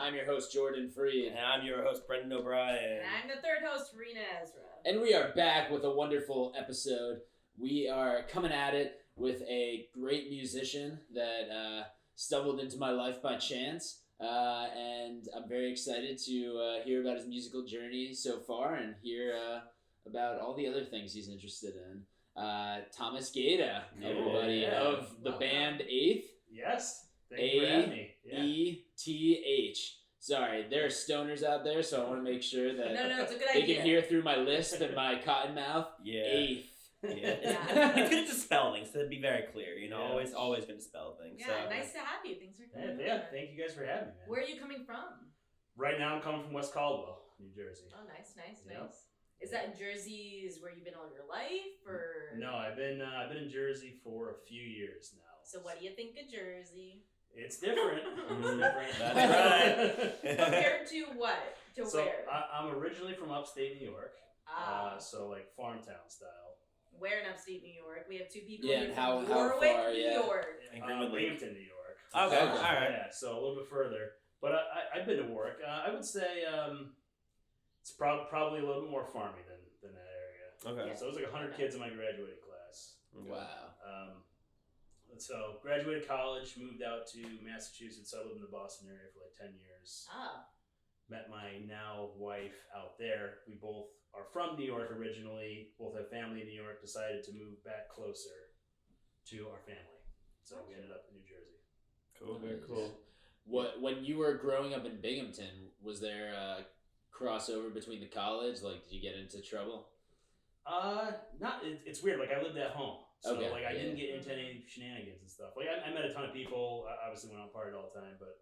I'm your host, Jordan Freed. And I'm your host, Brendan O'Brien. And I'm the third host, Reena Ezra. And we are back with a wonderful episode. We are coming at it with a great musician that stumbled into my life by chance. And I'm very excited to hear about his musical journey so far and hear about all the other things he's interested in. Thomas Gaeta, everybody, of the band Aeth. Yes. Thank you for having me. A-E-T-H. Sorry, there are stoners out there, so I want to make sure that No, it's a good they idea. can hear through my lisp and my cotton mouth. Yeah. Aeth. Yeah. It's good to spell things, to be very clear, you know, always good to spell things. Yeah, so. nice to have you. Thanks for coming. Yeah, thank you guys for having me, man. Where are you coming from? Right now I'm coming from West Caldwell, New Jersey. Oh, nice. Yep. Is that Jersey is where you've been all your life, or? No, I've been in Jersey for a few years now. So what do you think of Jersey? It's different. That's right. Compared to what? To So where? I'm originally from upstate New York. So like farm town style. Where in upstate New York? We have two people Yeah, here and from how Warwick, far, New yeah. York. Binghamton, New York. Okay, all right. Yeah, so a little bit further. But I've been to Warwick. I would say it's probably a little bit more farmy than that area. Okay. So it was like 100 kids in my graduating class. Wow. So graduated college, moved out to Massachusetts. I lived in the Boston area for like 10 years. Met my now wife out there. We both are from New York originally, both have family in New York, decided to move back closer to our family. So we ended up in New Jersey. Cool, very cool. When you were growing up in Binghamton, was there a crossover between the college? Like, did you get into trouble? It's weird. Like I lived at home. So Okay, I didn't get into any shenanigans and stuff. Like I met a ton of people. I obviously went out partied all the time, but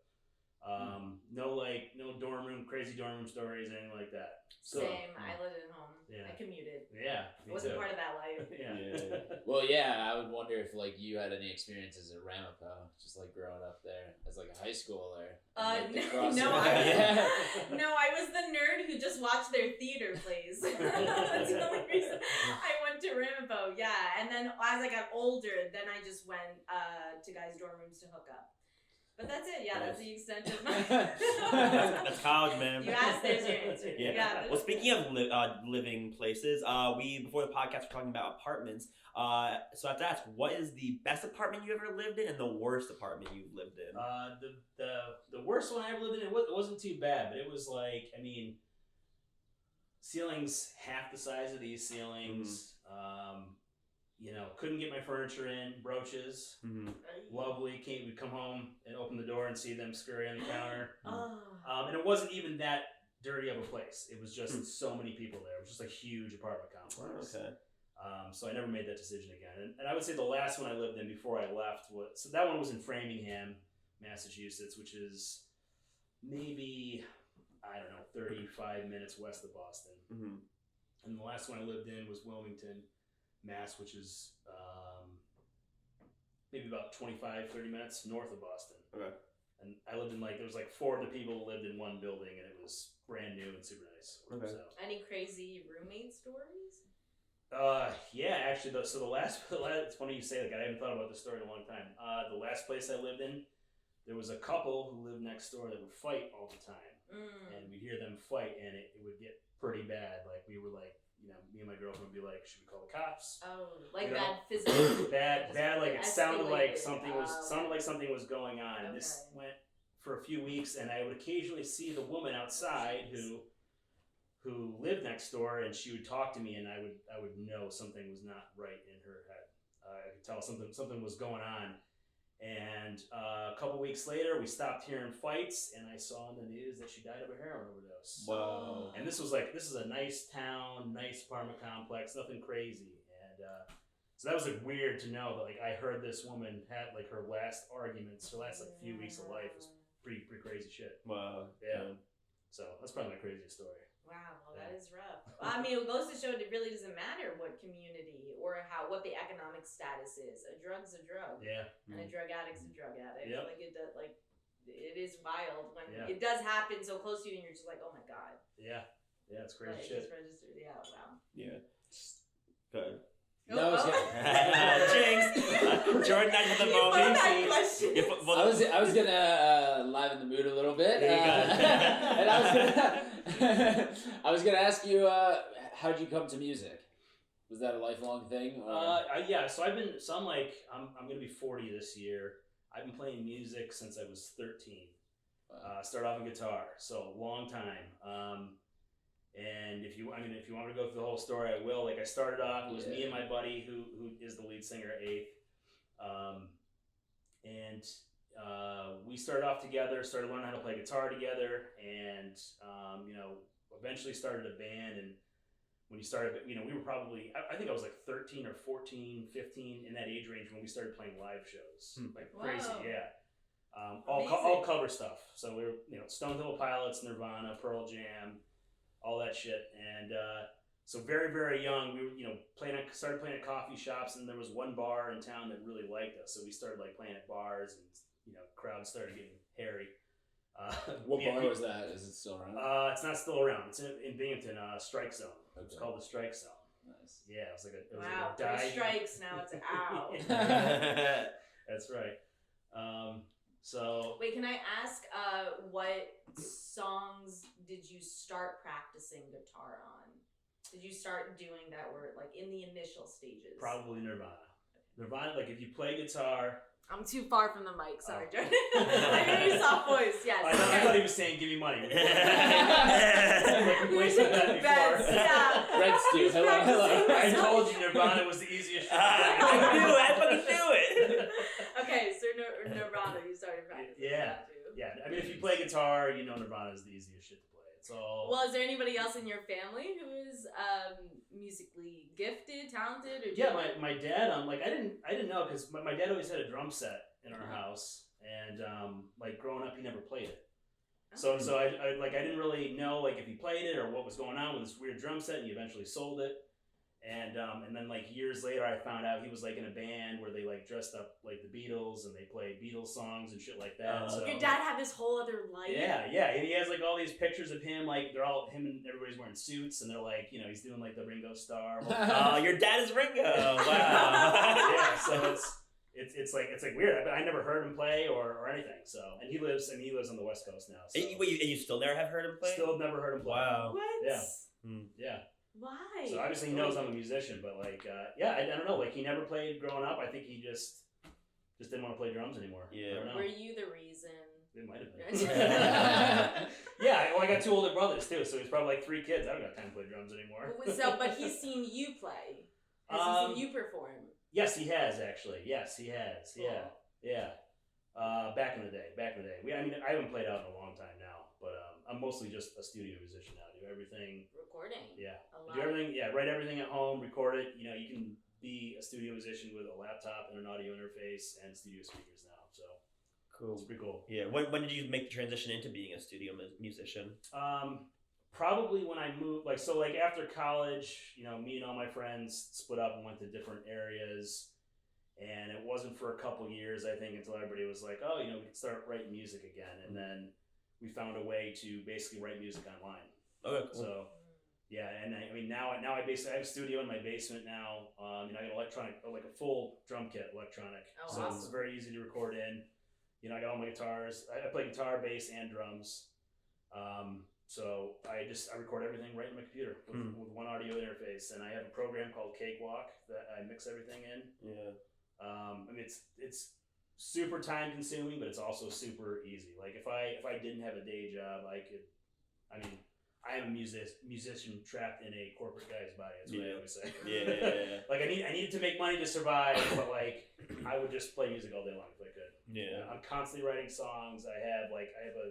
no dorm room, crazy dorm room stories, anything like that. So, Same. I lived at home. Yeah. I commuted. Yeah, I wasn't part of that life. yeah. Well, yeah, I would wonder if like you had any experiences at Ramapo, just like growing up there as like a high schooler. And, like, the crossover. No, I was the nerd who just watched their theater plays. That's the only reason I went to Ramapo. Yeah, and then as I got older, then I just went to guys' dorm rooms to hook up. But that's it. Yeah, that's the extent of my. That's college, man. You asked, there's your answer. Yeah. Well, speaking of living places, we before the podcast were talking about apartments. So I have to ask, what is the best apartment you ever lived in, and the worst apartment you've lived in? The worst one I ever lived in, it wasn't too bad, but it was like, I mean, ceilings half the size of these ceilings. Couldn't get my furniture in, roaches. Lovely. We'd come home and open the door and see them scurry on the counter. And it wasn't even that dirty of a place. It was just so many people there. It was just a huge apartment complex. Okay. So I never made that decision again. And I would say the last one I lived in before I left that one was in Framingham, Massachusetts, which is maybe, 35 minutes west of Boston. And the last one I lived in was Wilmington, Mass, which is maybe about 25, 30 minutes north of Boston. Okay. And I lived in there was 4 of the people who lived in one building, and it was brand new and super nice. Okay. So. Any crazy roommate stories? Yeah, actually, so the last, it's funny you say that, I haven't thought about this story in a long time. The last place I lived in, there was a couple who lived next door that would fight all the time. And we'd hear them fight, and it would get pretty bad. Like, we were like, me and my girlfriend would be like, should we call the cops? Oh, bad physical. bad, like it sounded like something was going on. Okay. And this went for a few weeks, and I would occasionally see the woman outside who lived next door, and she would talk to me, and I would know something was not right in her head. I could tell something was going on. And a couple weeks later, we stopped hearing fights, and I saw on the news that she died of a heroin overdose. Wow. And this is a nice town, nice apartment complex, nothing crazy. And so that was weird to know that I heard this woman had her last arguments, her last few weeks of life was pretty crazy shit. Wow. Yeah. So that's probably my craziest story. Wow, well, that is rough. I mean, it goes to show it really doesn't matter what community or what the economic status is. A drug's a drug. Yeah. And a drug addict's a drug addict. Yep. It is wild when it does happen so close to you, and you're just like, oh my god. Yeah. Yeah, it's crazy It shit. just registered. Yeah, wow. Yeah. Good. No, I was gonna, Jinx. Jordan at the You moment. put that question. You put- well, I was gonna liven the mood a little bit, There you go. and I was gonna ask you, how'd you come to music? Was that a lifelong thing? Or? Yeah. So I'm gonna be 40 this year. I've been playing music since I was 13. Started off on guitar, so long time. And if you want me to go through the whole story, I will. Like I started off, it was me and my buddy who is the lead singer at Aeth. And we started off together, started learning how to play guitar together, and eventually started a band. And when you started, we were probably, I think I was like 13 or 14, 15 in that age range when we started playing live shows. Like crazy, Wow. yeah. All cover stuff. So we were, Stone Temple Pilots, Nirvana, Pearl Jam, all that shit. And so very, very young, we were, started playing at coffee shops, and there was one bar in town that really liked us. So we started like playing at bars, and crowds started getting hairy. What bar was that? Is it still around? It's not still around. It's in Binghamton, Strike Zone. Okay. It's called the Strike Zone. Nice. Yeah, it was like a Wow, dive. 3 strikes, now it's out. That's right. So Wait, can I ask what songs did you start practicing guitar on? Did you start doing that were like in the initial stages? probably Nirvana. Nirvana, like if you play guitar. I'm too far from the mic, sorry, Jordan. I hear your soft voice, yes. I thought he was saying, "Give me money." You're the best, yeah. Red Stew, He's hello. practicing I the told song. you Nirvana was the easiest shit. I knew it. I fucking knew it. Okay, so Nirvana, you started practicing. Yeah. that too. Yeah, I mean, if you play guitar, Nirvana is the easiest shit to play. It's all. Well, is there anybody else in your family who is musically gifted, talented, or? Yeah, my dad. I didn't know because my dad always had a drum set in our house, and like growing up, he never played it. So I didn't really know like if he played it or what was going on with this weird drum set, and he eventually sold it. And then like years later, I found out he was like in a band where they like dressed up like the Beatles and they played Beatles songs and shit like that. So Your dad had this whole other life. yeah, and he has like all these pictures of him, like him and everybody's wearing suits, and they're like, he's doing like the Ringo Starr. Oh, your dad is Ringo. Wow. Yeah, so it's like weird. I never heard him play or anything. So and he lives on the West Coast now. So. And you still never have heard him play? Still never heard him play. Wow. What? Yeah. Yeah. Why? So obviously he knows I'm a musician, but like, I don't know. Like he never played growing up. I think he just didn't want to play drums anymore. Yeah. I don't know. Were you the reason? It might have been. Yeah. Well, I got 2 older brothers too, so he's probably like 3 kids. I don't got time to play drums anymore. But he's seen you play. Has he seen you perform? Yes, he has actually. Yes, he has. Cool. Yeah. Back in the day. I haven't played out in a long time now, but I'm mostly just a studio musician now. I do everything. Recording. Yeah. A lot. Do everything. Yeah. Write everything at home. Record it. You can be a studio musician with a laptop and an audio interface and studio speakers now. So Cool. it's pretty cool. Yeah. When did you make the transition into being a studio musician? Probably when I moved, after college, me and all my friends split up and went to different areas. And it wasn't for a couple years, I think, until everybody was like, oh, we could start writing music again. And then we found a way to basically write music online. Okay, cool. So, yeah, and now I basically have a studio in my basement now. I got electronic, like a full drum kit electronic. Oh, so awesome. it's very easy to record in. I got all my guitars. I play guitar, bass, and drums. So I record everything right in my computer with one audio interface, and I have a program called Cakewalk that I mix everything in. Yeah. It's super time consuming, but it's also super easy. Like if I didn't have a day job, I am a musician trapped in a corporate guy's body. That's what I always say. Yeah. Like I needed to make money to survive, but like I would just play music all day long if I could. Yeah. I'm constantly writing songs. I have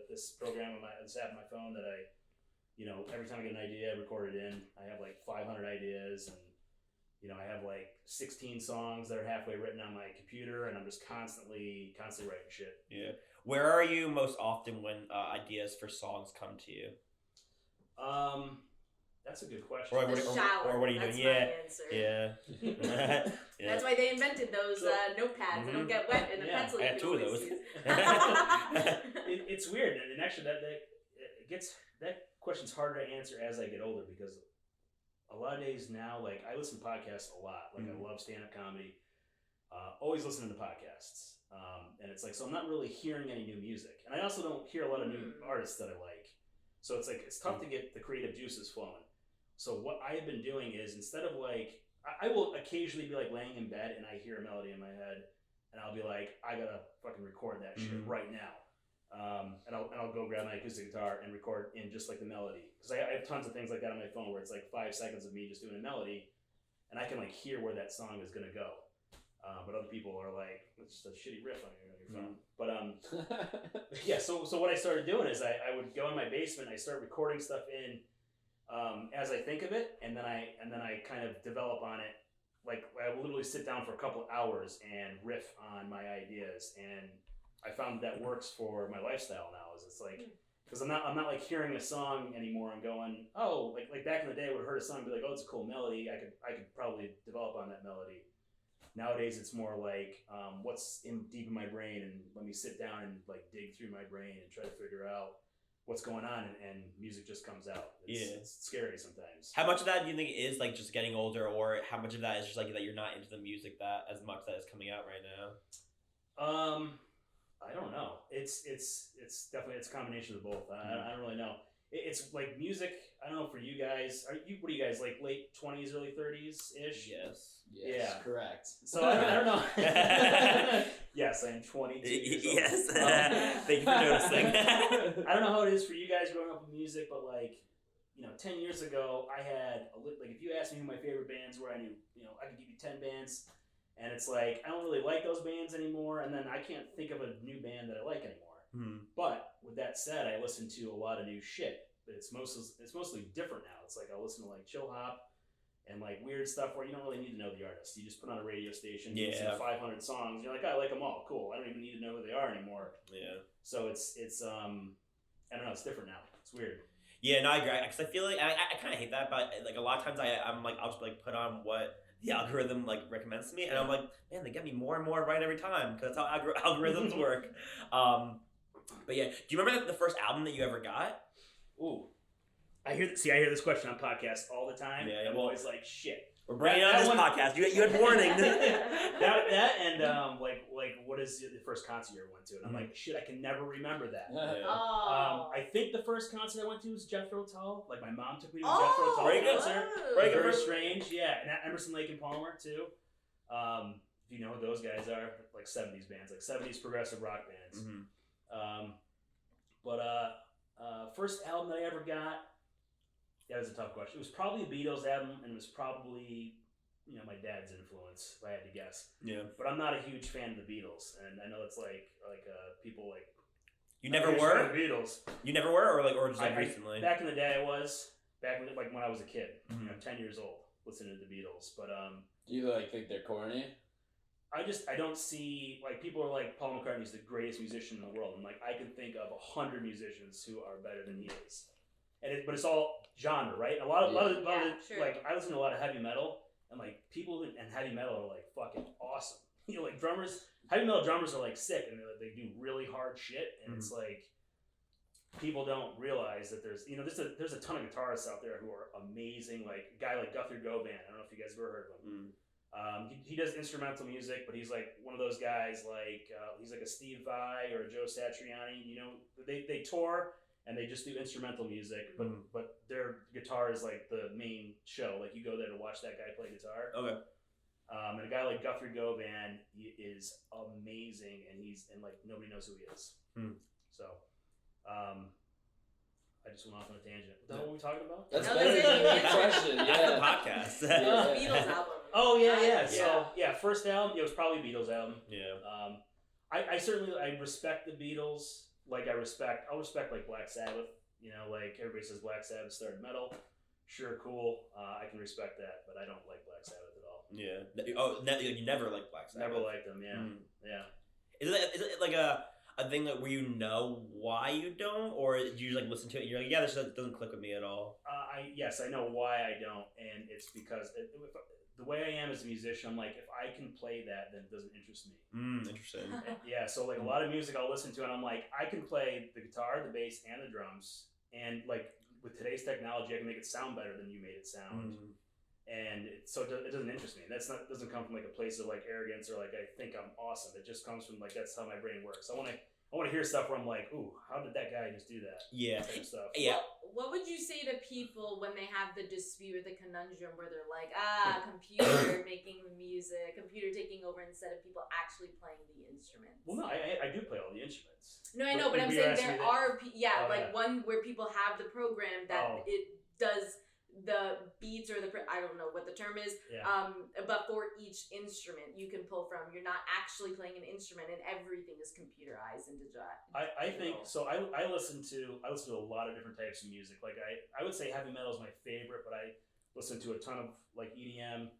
this program on this app on my phone that I, every time I get an idea, I record it in. I have like 500 ideas, and I have like 16 songs that are halfway written on my computer, and I'm just constantly writing shit. Yeah. Where are you most often when ideas for songs come to you? That's a good question. Or The shower. or what are you That's doing? my Yeah. answer. Yeah. Yeah. That's why they invented those notepads. They don't get wet in the pencil. I you have can 2 of always those. use. It's weird, and actually that question's harder to answer as I get older, because a lot of days now, like I listen to podcasts a lot. Like I love stand-up comedy. Always listening to podcasts. And it's like, so I'm not really hearing any new music. And I also don't hear a lot of new artists that I like. So it's like, it's tough to get the creative juices flowing. So what I have been doing is, instead of like, I will occasionally be like laying in bed and I hear a melody in my head and I'll be like, I gotta fucking record that shit right now. And I'll go grab my acoustic guitar and record in just like the melody. Cause I have tons of things like that on my phone where it's like 5 seconds of me just doing a melody and I can like hear where that song is gonna go. But other people are like, it's just a shitty riff on your phone. But yeah, so what I started doing is I would go in my basement, I start recording stuff in as I think of it, and then I kind of develop on it. Like I will literally sit down for a couple of hours and riff on my ideas, and I found that works for my lifestyle now. Is it's like, because I'm not like hearing a song anymore and going, oh, like back in the day I would have heard a song and be like, oh, it's a cool melody, I could probably develop on that melody. Nowadays it's more like what's deep in my brain, and let me sit down and like dig through my brain and try to figure out what's going on, and music just comes out. It's scary sometimes. How much of that do you think is like just getting older, or how much of that is just like that you're not into the music that as much that is coming out right now? I don't know. It's definitely it's a combination of both. I don't really know. It's like music. I don't know for you guys. What are you guys, like late 20s, early 30s ish? Yes, yeah, correct. So I don't know. Yes, I am 22 years old. Yes. Thank you for noticing. I don't know how it is for you guys growing up with music, but like, 10 years ago, I had like, if you asked me who my favorite bands were, I knew, I could give you 10 bands, and it's like I don't really like those bands anymore, and then I can't think of a new band that I like anymore. But with that said, I listen to a lot of new shit, but it's mostly different now. It's like I listen to like chill hop and like weird stuff where you don't really need to know the artist. You just put on a radio station, you listen to 500 songs, and you're like, I like them all, cool. I don't even need to know who they are anymore. Yeah. So it's I don't know, it's different now. It's weird. Yeah, no, I agree. Because I feel like I kind of hate that, but like a lot of times I'm like I'll just like put on what the algorithm like recommends to me, and I'm like, man, they get me more and more right every time because that's how algorithms work. But yeah, do you remember the first album that you ever got? Ooh, I hear this question on podcasts all the time. Yeah, I'm always like, shit. We're bringing on this podcast. You had warning. that and like what is the first concert you ever went to? And I'm like, shit, I can never remember that. I think the first concert I went to was Jethro Tull. Like my mom took me to a Jethro Tull concert. Very strange, yeah. And Emerson, Lake and Palmer too. If you know what those guys are, like 70s bands, like 70s progressive rock bands. First album that I ever got, that was a tough question. It was probably a Beatles album, and it was probably, my dad's influence, if I had to guess. Yeah. But I'm not a huge fan of the Beatles, and I know it's like people like. You never were? The Beatles. You never were, or just like recently? Back in the day, I was. Back when I was a kid, 10 years old, listening to the Beatles. But do you think they're corny? I don't see, like, people are like, Paul McCartney's the greatest musician in the world. And, like, I can think of 100 musicians who are better than he is. But it's all genre, right? A lot of like, I listen to a lot of heavy metal, and, like, people in heavy metal are, like, fucking awesome. Like, heavy metal drummers are, like, sick, and they do really hard shit, and it's, like, people don't realize that there's a ton of guitarists out there who are amazing, like, a guy like Guthrie Govan. I don't know if you guys have ever heard of him. He does instrumental music, but he's like one of those guys, like he's like a Steve Vai or a Joe Satriani. They tour and they just do instrumental music, but their guitar is like the main show. Like you go there to watch that guy play guitar. Okay. And a guy like Guthrie Govan, he is amazing, and like nobody knows who he is. So, I just went off on a tangent. What the hell were we talking about? That's a good question. That's the podcast. Beatles album. Oh yeah. So first album, it was probably Beatles album. Yeah. I certainly respect the Beatles. Like I'll respect like Black Sabbath. Like everybody says Black Sabbath started metal. Sure, cool. I can respect that, but I don't like Black Sabbath at all. Yeah. Oh, you never liked Black Sabbath. Never liked them. Yeah. Yeah. Is it like a thing that where you know why you don't, or do you like listen to it and you're like, yeah, this doesn't click with me at all? Yes, I know why I don't, and it's because the way I am as a musician, I'm like, if I can play that, then it doesn't interest me. Interesting. Yeah, so like a lot of music I'll listen to, and I'm like, I can play the guitar, the bass, and the drums, and like with today's technology, I can make it sound better than you made it sound. And it doesn't interest me. Doesn't come from like a place of like arrogance or like I think I'm awesome. It just comes from like that's how my brain works. I want to hear stuff where I'm like, ooh, how did that guy just do that? Yeah. Type of stuff. Yeah. What would you say to people when they have the dispute or the conundrum where they're like, computer making the music, computer taking over instead of people actually playing the instruments? Well, no, I do play all the instruments. No, I know, but I'm saying there are, one where people have the program that it does the beats or I don't know what the term is, but for each instrument you can pull from. You're not actually playing an instrument and everything is computerized and digital. I think so. I listen to a lot of different types of music. Like I would say heavy metal is my favorite, but I listen to a ton of like EDM,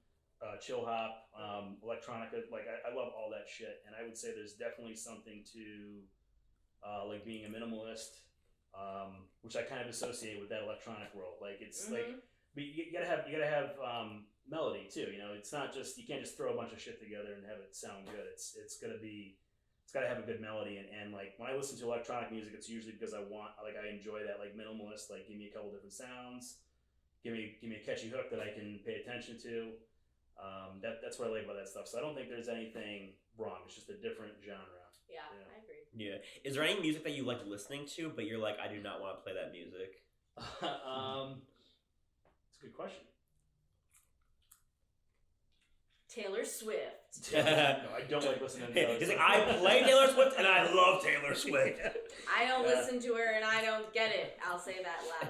chill hop, electronica. Like I love all that shit, and I would say there's definitely something to like being a minimalist, which I kind of associate with that electronic world. Like it's like, but you gotta have melody too. You know, it's not just, you can't just throw a bunch of shit together and have it sound good. It's gotta have a good melody. And like when I listen to electronic music, it's usually because I enjoy that like minimalist. Like give me a couple different sounds, give me a catchy hook that I can pay attention to. That's what I like about that stuff. So I don't think there's anything wrong. It's just a different genre. Yeah, I agree. Yeah. Is there any music that you like listening to, but you're like, I do not want to play that music? That's a good question. Taylor Swift. No, I don't like listening to Taylor He's Swift. like, I play Taylor Swift and I love Taylor Swift. I don't listen to her and I don't get it. I'll say that loud.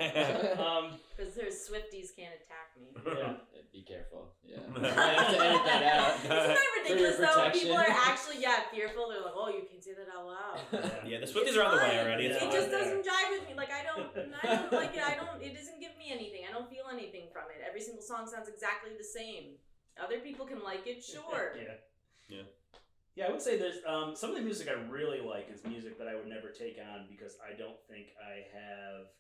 Because her Swifties can't attack me. Yeah. Be careful. Yeah. I have to edit that out. Isn't that ridiculous though? protection. People are actually fearful. They're like, oh, you can say that out loud. Yeah, the Swifties are on the way already. It It's fine. just doesn't jive with me. Like I don't like it. It doesn't give me anything. I don't feel anything from it. Every single song sounds exactly the same. Other people can like it, sure. Yeah, I would say there's some of the music I really like is music that I would never take on because I don't think I have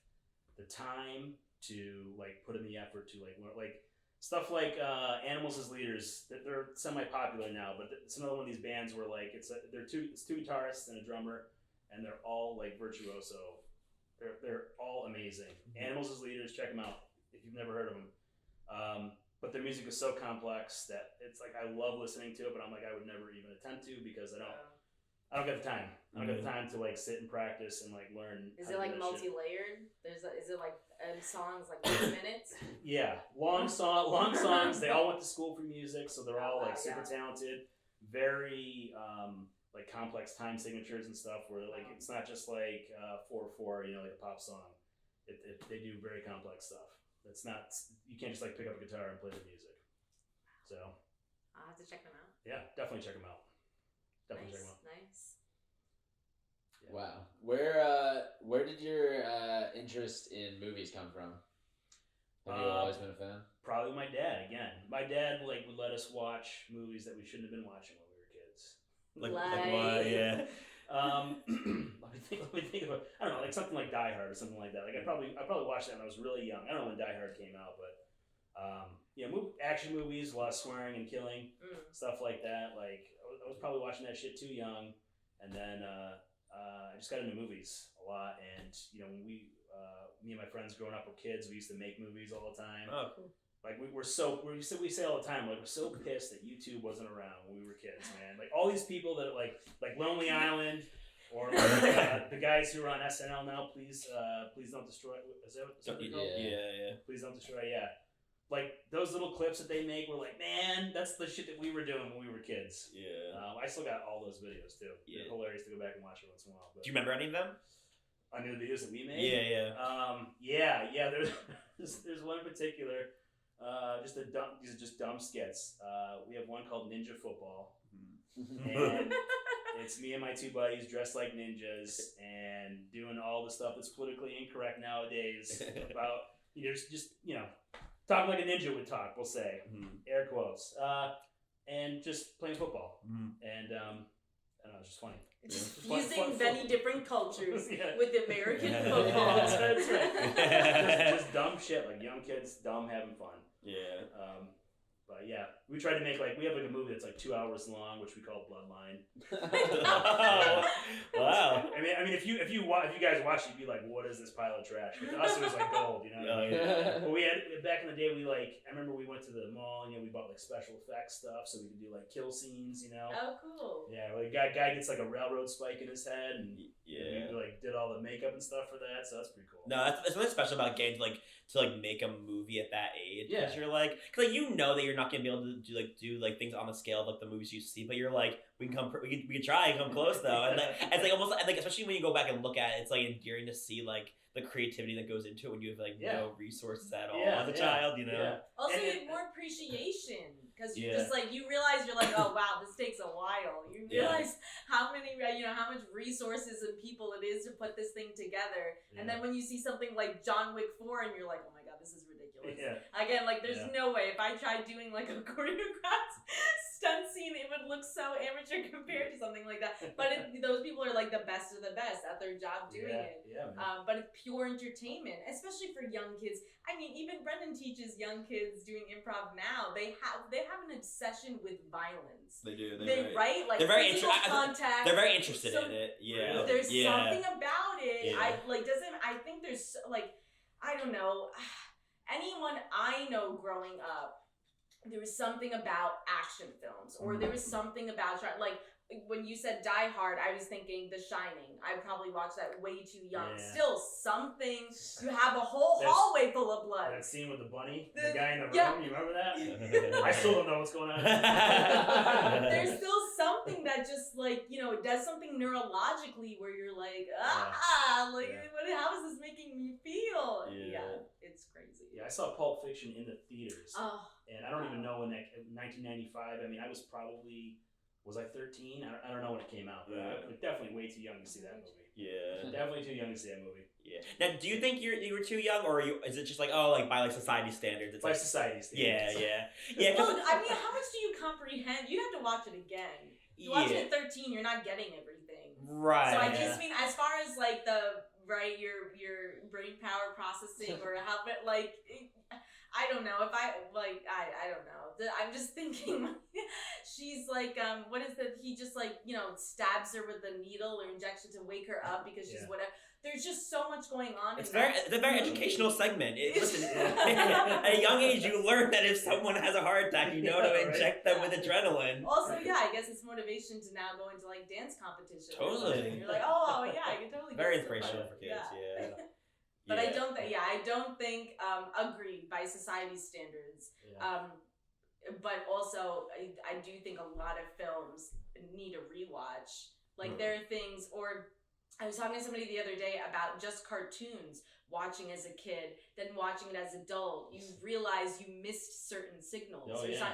the time to like put in the effort to like stuff like Animals as Leaders. They're semi-popular now, but it's another one of these bands where like it's two guitarists and a drummer, and they're all like virtuoso. They're all amazing. Animals as Leaders, check them out if you've never heard of them. But their music is so complex that it's like I love listening to it, but I'm like I would never even attempt to because I don't get the time. I don't get the time to like sit and practice and like learn. Is it like multi-layered? Is it like songs like 2 minutes? Yeah, long songs. They all went to school for music, so they're all like super talented. Very like complex time signatures and stuff. Where like it's not just like 4/4, like a pop song. They do very complex stuff. That's not, you can't just like pick up a guitar and play the music. So I'll have to check them out. Yeah, definitely check them out. Check them out. Nice. Yeah. Wow. Where did your interest in movies come from? Have you always been a fan? Probably my dad again. My dad would let us watch movies that we shouldn't have been watching when we were kids. Like what? Yeah. Let me think of I don't know, like something like Die Hard or something like that. Like I probably watched that when I was really young. I don't know when Die Hard came out, but action movies, a lot of swearing and killing, stuff like that. Like I was probably watching that shit too young, and then I just got into movies a lot. And when me and my friends growing up with kids, we used to make movies all the time. Oh, cool. Like we say all the time, like we're so pissed that YouTube wasn't around when we were kids, man. Like all these people that like Lonely Island, or like, the guys who are on SNL now. Please don't destroy. Is that what they're called? Yeah. Please don't destroy. Yeah. Like those little clips that they make, were like, man, that's the shit that we were doing when we were kids. Yeah. I still got all those videos too. Yeah. They're hilarious to go back and watch it once in a while. But do you remember any of them? I knew the videos that we made. Yeah. There's one in particular. These are just dumb skits. We have one called Ninja Football, and it's me and my two buddies dressed like ninjas and doing all the stuff that's politically incorrect nowadays about just talking like a ninja would talk. We'll say air quotes, and just playing football, and I don't know, it's just funny. Just fusing many different cultures Yeah. with American football. That's right. just dumb shit, like young kids, dumb, having fun. Yeah. But yeah, we tried to make we have a movie that's 2 hours long, which we call Bloodline. Oh, wow. I mean, if you guys watch it, you'd be like, what is this pile of trash? But to us, it was like gold, you know. Oh, yeah. But we had back in the day, I remember we went to the mall, we bought special effects stuff, so we could do kill scenes, Oh, cool. Yeah, guy gets a railroad spike in his head, and we did all the makeup and stuff for that, so that's pretty cool. No, that's something special about getting to make a movie at that age. Yeah. Because you're because that you're not gonna be able to do things on the scale of the movies you see, but you're we can try and come close though, and it's almost especially when you go back and look at it, it's endearing to see the creativity that goes into it when you have no resources at all as a child, Yeah. Also, you have more appreciation because you're just you realize you're oh wow, this takes a while. You realize how many how much resources and people it is to put this thing together, and then when you see something like John Wick 4 and you're like, oh my god, this is ridiculous. Yeah. Again, there's no way if I tried doing a choreographed stunt scene, it would look so amateur compared to something like that. But those people are the best of the best at their job doing it. Yeah, but it's pure entertainment, especially for young kids. I mean, even Brendan teaches young kids doing improv now. They have an obsession with violence. They do. They're right. They're very contact. They're very interested in it. Yeah. There's something about it. Yeah. I think there's I don't know. Anyone I know growing up, there was something about action films, or there was something about when you said Die Hard, I was thinking The Shining. I probably watched that way too young. Yeah. Still something. You have a whole hallway full of blood. That scene with the bunny, the guy in the room. You remember that? I still don't know what's going on. There's still something that just it does something neurologically where you're how is this making me feel? Yeah, it's crazy. Yeah, I saw Pulp Fiction in the theaters, and I don't even know when 1995. I mean, I was probably. Was I 13? I don't know when it came out, but I was definitely way too young to see that movie. Yeah. Definitely too young to see that movie. Yeah. Now, do you think you were too young, or is it just by society standards? It's by society standards. Yeah. Well, I mean, how much do you comprehend? You'd have to watch it again. You watch it at 13, you're not getting everything. Right. So I just mean, as far as your brain power processing or how, but I don't know if I don't know. I'm just thinking she's what is that? He just stabs her with a needle or injection to wake her up because she's whatever. There's just so much going on. It's a very educational segment. Listen, at a young age, you learn that if someone has a heart attack, you know to inject them with adrenaline. Also, I guess it's motivation to now go into dance competition. Totally. You're I can totally. Very inspirational for kids. Yeah. But I don't think agreed by society's standards. Yeah. But also, I do think a lot of films need a rewatch. There are things, or I was talking to somebody the other day about just cartoons, watching as a kid, then watching it as an adult. You realize you missed certain signals. You're just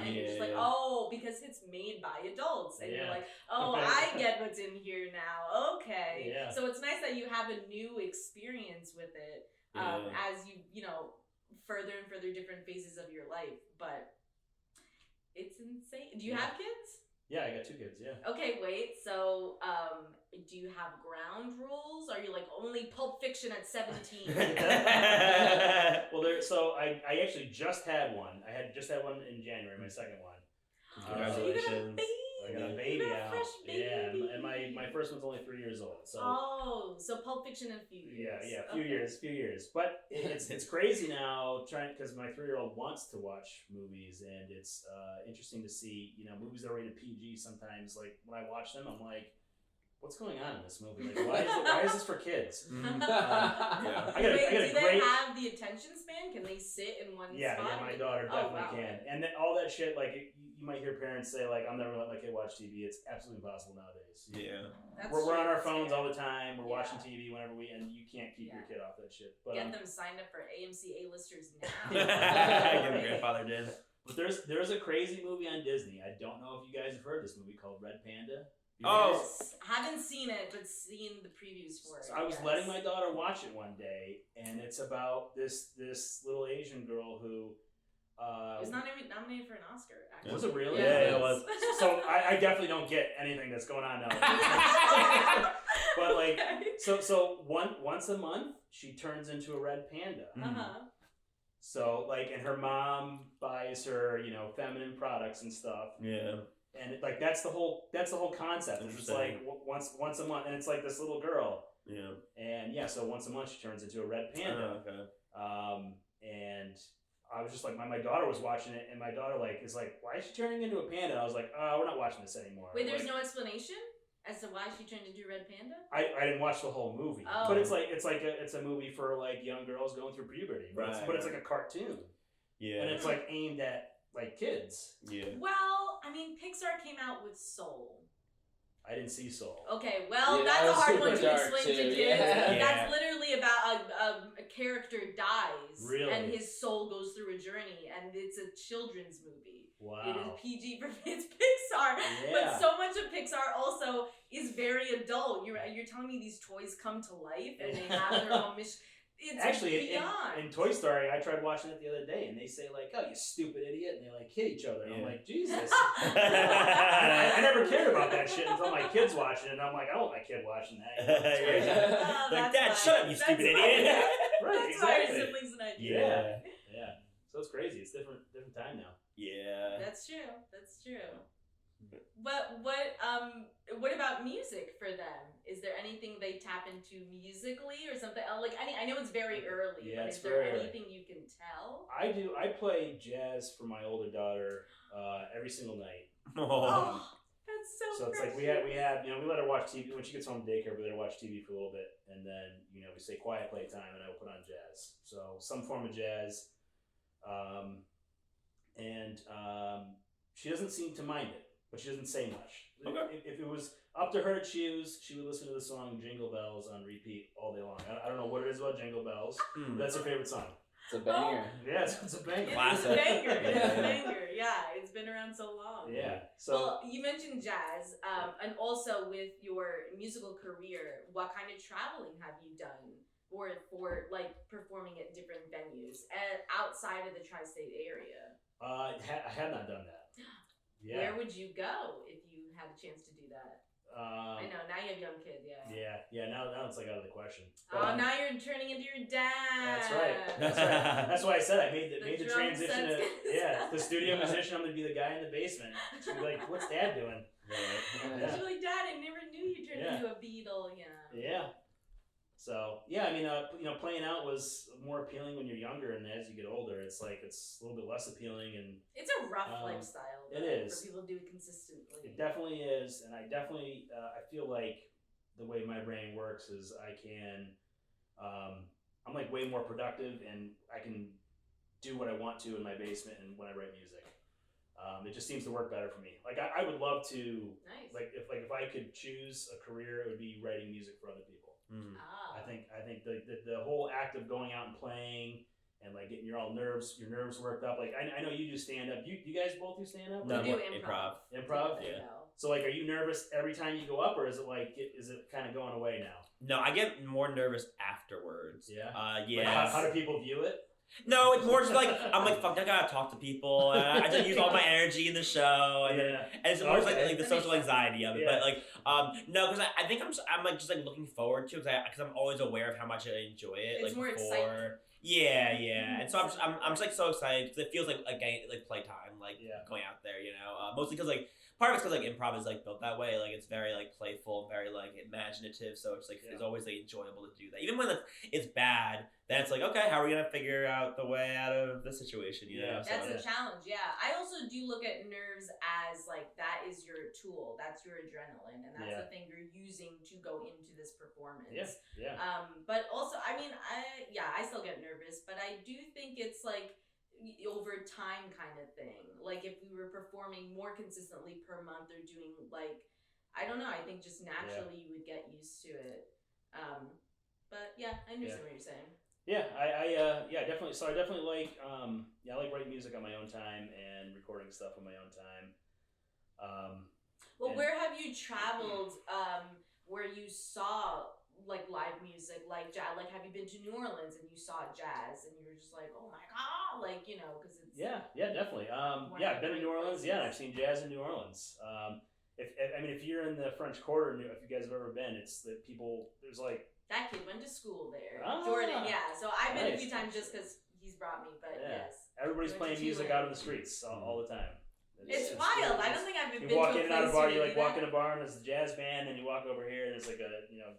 because it's made by adults. And you're I get what's in here now. Okay. Yeah. So it's nice that you have a new experience with it as you further and further different phases of your life. But it's insane. Do you have kids? Yeah, I got 2 kids, yeah. Okay, wait, so, do you have ground rules? Are you only Pulp Fiction at 17? Well, I actually just had one. I had one in January, my second one. Congratulations. I got a baby out. Yeah, and my first one's only 3 years old. So Pulp Fiction in a few years. Yeah, a few years. But it's crazy now because my 3-year-old wants to watch movies, and it's interesting to see movies that are rated PG. Sometimes when I watch them, I'm like, what's going on in this movie? Why is this for kids? Do they have the attention span? Can they sit in one spot? Yeah, my daughter definitely can. And then all that shit, you might hear parents say, I'm never gonna let my kid watch TV. It's absolutely impossible nowadays. Yeah. We're on our phones all the time. We're watching TV whenever and you can't keep your kid off that shit. But, get them signed up for AMC A-listers now. My grandfather did. But there's a crazy movie on Disney. I don't know if you guys have heard this movie called Red Panda. Haven't seen it, but seen the previews for it. So I was letting my daughter watch it one day, and it's about this little Asian girl who it was nominated for an Oscar, actually. Was it really? Yeah, it was. So I definitely don't get anything that's going on now. But so once a month she turns into a red panda. Uh-huh. So like, and her mom buys her, feminine products and stuff. Yeah. And that's the whole concept. It's just like once a month, and it's like this little girl. Yeah. And so once a month she turns into a red panda. Oh, okay. And I was just like, my daughter was watching it, and my daughter is like, why is she turning into a panda? I was like, oh, we're not watching this anymore. Wait, there's no explanation as to why she turned into a red panda? I didn't watch the whole movie, but it's a movie for like young girls going through puberty, but it's like a cartoon. Yeah. And it's like aimed at like kids. Yeah. Well, I mean, Pixar came out with Soul. I didn't see Soul. Okay, well, Yeah, that's a hard one to super explain dark, to too. kids. Yeah. That's literally about a character dies, Really? and his soul goes through a journey, and it's a children's movie. Wow. It is PG for it's Pixar, Yeah. but so much of Pixar also is very adult. You're telling me these toys come to life and they have their own mission. It's Actually, beyond. in Toy Story, I tried watching it the other day, and they say like, "Oh, you stupid idiot," and they like hit each other. And I'm like, Jesus. I never cared about that shit until my kid's watching it. And I'm like, I don't want my kid watching that. Oh, Like, that's Dad, fine. shut up, you stupid idiot. Right, That's why our exactly. siblings and I do. Yeah. So it's crazy. It's different time now. Yeah. That's true. That's true. But what about music for them? Is there anything they tap into musically or something? Like I know it's very early, Yeah, but it's is there very early. anything you can tell? I do. I play jazz for my older daughter every single night. Oh, that's so. So it's like we have we let her watch TV when she gets home from daycare. We let her watch TV for a little bit, and then we say quiet playtime, and I will put on jazz. So some form of jazz, and she doesn't seem to mind it, but she doesn't say much. Okay. If it was up to her to choose, she would listen to the song Jingle Bells on repeat all day long. I don't know what it is about Jingle Bells, but that's her favorite song. It's a banger. Yeah, it's a banger. It's a banger. It's a banger. Yeah, it's been around so long. Yeah. So Well, you mentioned jazz, and also with your musical career, what kind of traveling have you done for like performing at different venues outside of the tri-state area? I have not done that. Yeah. Where would you go if you had a chance to do that? I know, now you have young kids, yeah. Yeah. Now it's like out of the question. Oh, now you're turning into your dad. That's right. That's why I said I made the drum transition set's to the studio musician. I'm gonna be the guy in the basement. She'll be like, "What's Dad doing?" You're like, Dad, I never knew you turned into a Beatle. Yeah. So I mean, playing out was more appealing when you're younger, and as you get older, it's a little bit less appealing, and it's a rough lifestyle. It is for people to do it consistently. It definitely is, and I definitely I feel like the way my brain works is I can, I'm like way more productive, and I can do what I want to in my basement and when I write music. It just seems to work better for me. Like I would love to, nice. if I could choose a career, it would be writing music for other people. I think the whole act of going out and playing and like getting your nerves worked up. Like I know you do stand up. You guys both do stand up? No, we do improv. Improv? Yeah. So like, are you nervous every time you go up, or is it kind of going away now? No, I get more nervous afterwards. Yeah. Yeah. Like how do people view it? No, it's more just like I'm like, fuck, I gotta talk to people. I just use all my energy in the show, and it's more just like the social anxiety of it. Yeah. But like, no, because I think I'm like just like looking forward to it because I'm always aware of how much I enjoy it. It's like more before. exciting. Yeah, and so I'm just like so excited because it feels like playtime, like going out there, mostly because like. Part of it's because like improv is like built that way, like it's very like playful, very like imaginative, so it's like it's always like enjoyable to do that. Even when it's bad, then it's like, okay, how are we gonna figure out the way out of the situation? You know, that's a challenge. Yeah, I also do look at nerves as like that is your tool, that's your adrenaline, and that's the thing you're using to go into this performance. Yeah. But also, I mean, I still get nervous, but I do think it's like over time kind of thing. Like if we were performing more consistently per month or doing like, I don't know, I think just naturally you would get used to it. But yeah, I understand what you're saying. Yeah, I definitely. So I definitely like I like writing music on my own time and recording stuff on my own time. Where have you traveled where you saw like live music, like jazz? Like have you been to New Orleans and you saw jazz and you were just like, oh my god, like because it's definitely I've been to New Orleans, and I've seen jazz in New Orleans. If you're in the French Quarter, if you guys have ever been, it's that people there's like that kid went to school there, Ah, Jordan. Yeah, so I've been a nice. few times just because he's brought me. But Yeah. yes, Everybody's Went playing to music Tulane. out in the streets all the time. it's wild. I don't think I've been You walk to a in and out of place bar. where You they like do walk that. in a bar and there's a jazz band, and you walk over here and there's like a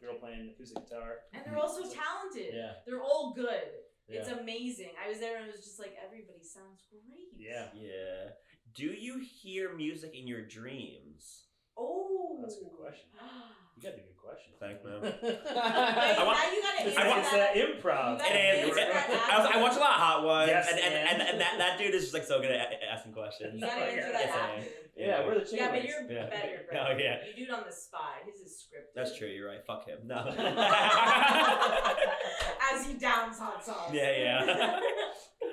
girl playing acoustic guitar. And they're all so talented. Yeah. They're all good. Yeah. It's amazing. I was there and it was just like everybody sounds great. Yeah. Yeah. Do you hear music in your dreams? Oh. That's a good question. You got a good question. Thanks, man. Wait, I want- now you gotta answer It's that that. improv. You gotta It is. answer that I watch a lot of Hot Ones, Yes, and that dude is just like so good at asking questions. You gotta answer that Yes, I am. after. Yeah, we're the chicken Yeah, but wings. you're Yeah. better, bro. Oh, yeah. You do it on the spot. His is scripted. That's true. You're right. Fuck him. No. As he downs hot sauce. Yeah.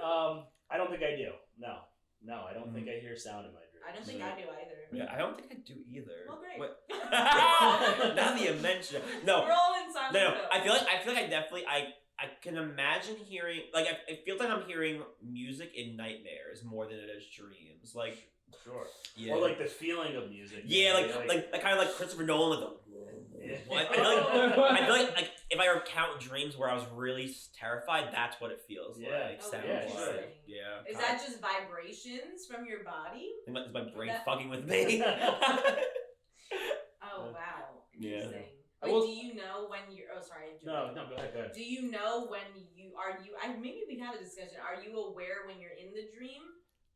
I don't think I do. No, I don't think I hear sound in my dreams. I don't think I do either. Yeah, I don't think I do either. Well, great. What? Now that you mention it. No. We're all in silence. No. I feel like I definitely I can imagine hearing like it feels like I'm hearing music in nightmares more than it is dreams. Like Sure. yeah. Or like the feeling of music. yeah, like kind of like Christopher Nolan, like the. Yeah. I feel like if I recount dreams where I was really terrified, that's what it feels Yeah. like. Oh, Sounds yeah, like. sure. Yeah. Is that just vibrations from your body? I think that's my brain that- fucking with me. Oh wow. Yeah. Interesting. I Wait, will- do you know when you're? Oh, sorry. I No, interrupted. go ahead. Do you know when you are you? I maybe we had a discussion. Are you aware when you're in the dream,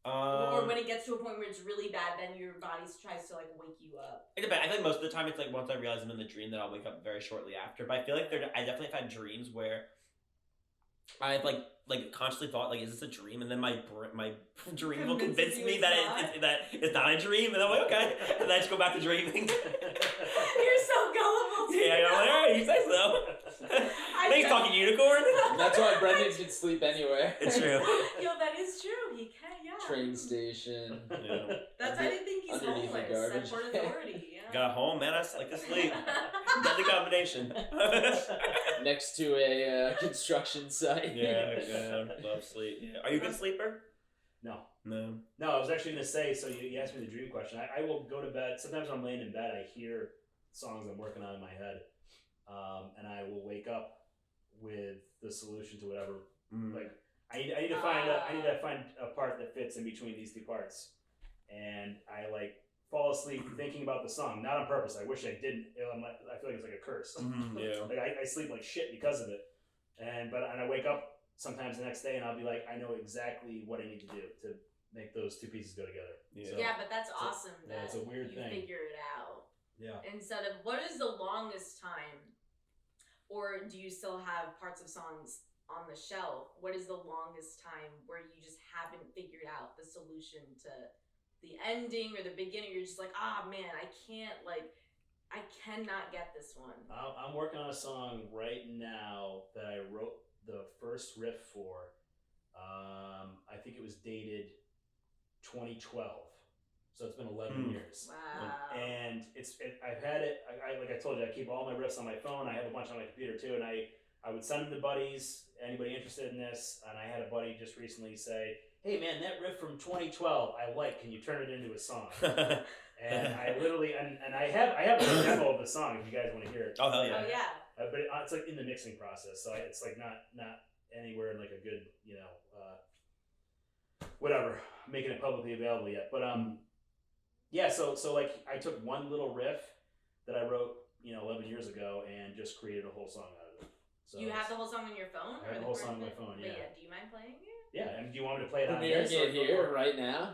or when it gets to a point where it's really bad, then your body tries to like wake you up? It depends. I think most of the time it's like once I realize I'm in the dream, then I'll wake up very shortly after. But I feel like I definitely have had dreams where I've like consciously thought like, is this a dream? And then my dream will convince you me it's that not? that it's not a dream, and I'm like okay, and then I just go back to dreaming. You're so gullible. Yeah, I'm like, all right, you say so. Thanks, talking unicorn. That's why Brendan can sleep anywhere. It's true. Yo, that is true. He can, yeah. Train station. Yeah. That's I didn't think he's Underneath the homeless. garbage. At Port Authority. Yeah. Got home, man. I like to sleep. Deadly combination. Next to a construction site. yeah, love sleep. Yeah. Are you a good sleeper? No. No. No, I was actually going to say, so you asked me the dream question. I will go to bed. Sometimes when I'm laying in bed, I hear songs I'm working on in my head. And I will wake up with the solution to whatever. Like, I need to find a part that fits in between these two parts. And I like fall asleep thinking about the song, not on purpose. I wish I didn't. I feel like it's like a curse. Yeah. Like I sleep like shit because of it. And I wake up sometimes the next day and I'll be like, I know exactly what I need to do to make those two pieces go together. Yeah. So, Yeah, but that's awesome yeah, that it's a weird you thing. figure it out. yeah. Instead of what is the longest time, or do you still have parts of songs on the shelf? What is the longest time where you just haven't figured out the solution to the ending or the beginning? You're just like, man, I cannot get this one. I'm working on a song right now that I wrote the first riff for. I think it was dated 2012. So it's been 11 years. Wow. And I've had it, like I told you, I keep all my riffs on my phone. I have a bunch on my computer too. And I would send them to buddies, anybody interested in this. And I had a buddy just recently say, hey man, that riff from 2012, can you turn it into a song? And I literally, and I have a demo of the song if you guys want to hear it. Oh hell yeah. Oh yeah. But it's like in the mixing process. So it's like not anywhere in like a good, whatever, making it publicly available yet. But yeah, so like I took one little riff that I wrote, 11 years ago and just created a whole song out of it. So You have the whole song on your phone? I have the whole song on my phone, yeah. But yeah, do you mind playing it? Yeah, and do you want me to play it on Premiere this? it here right now.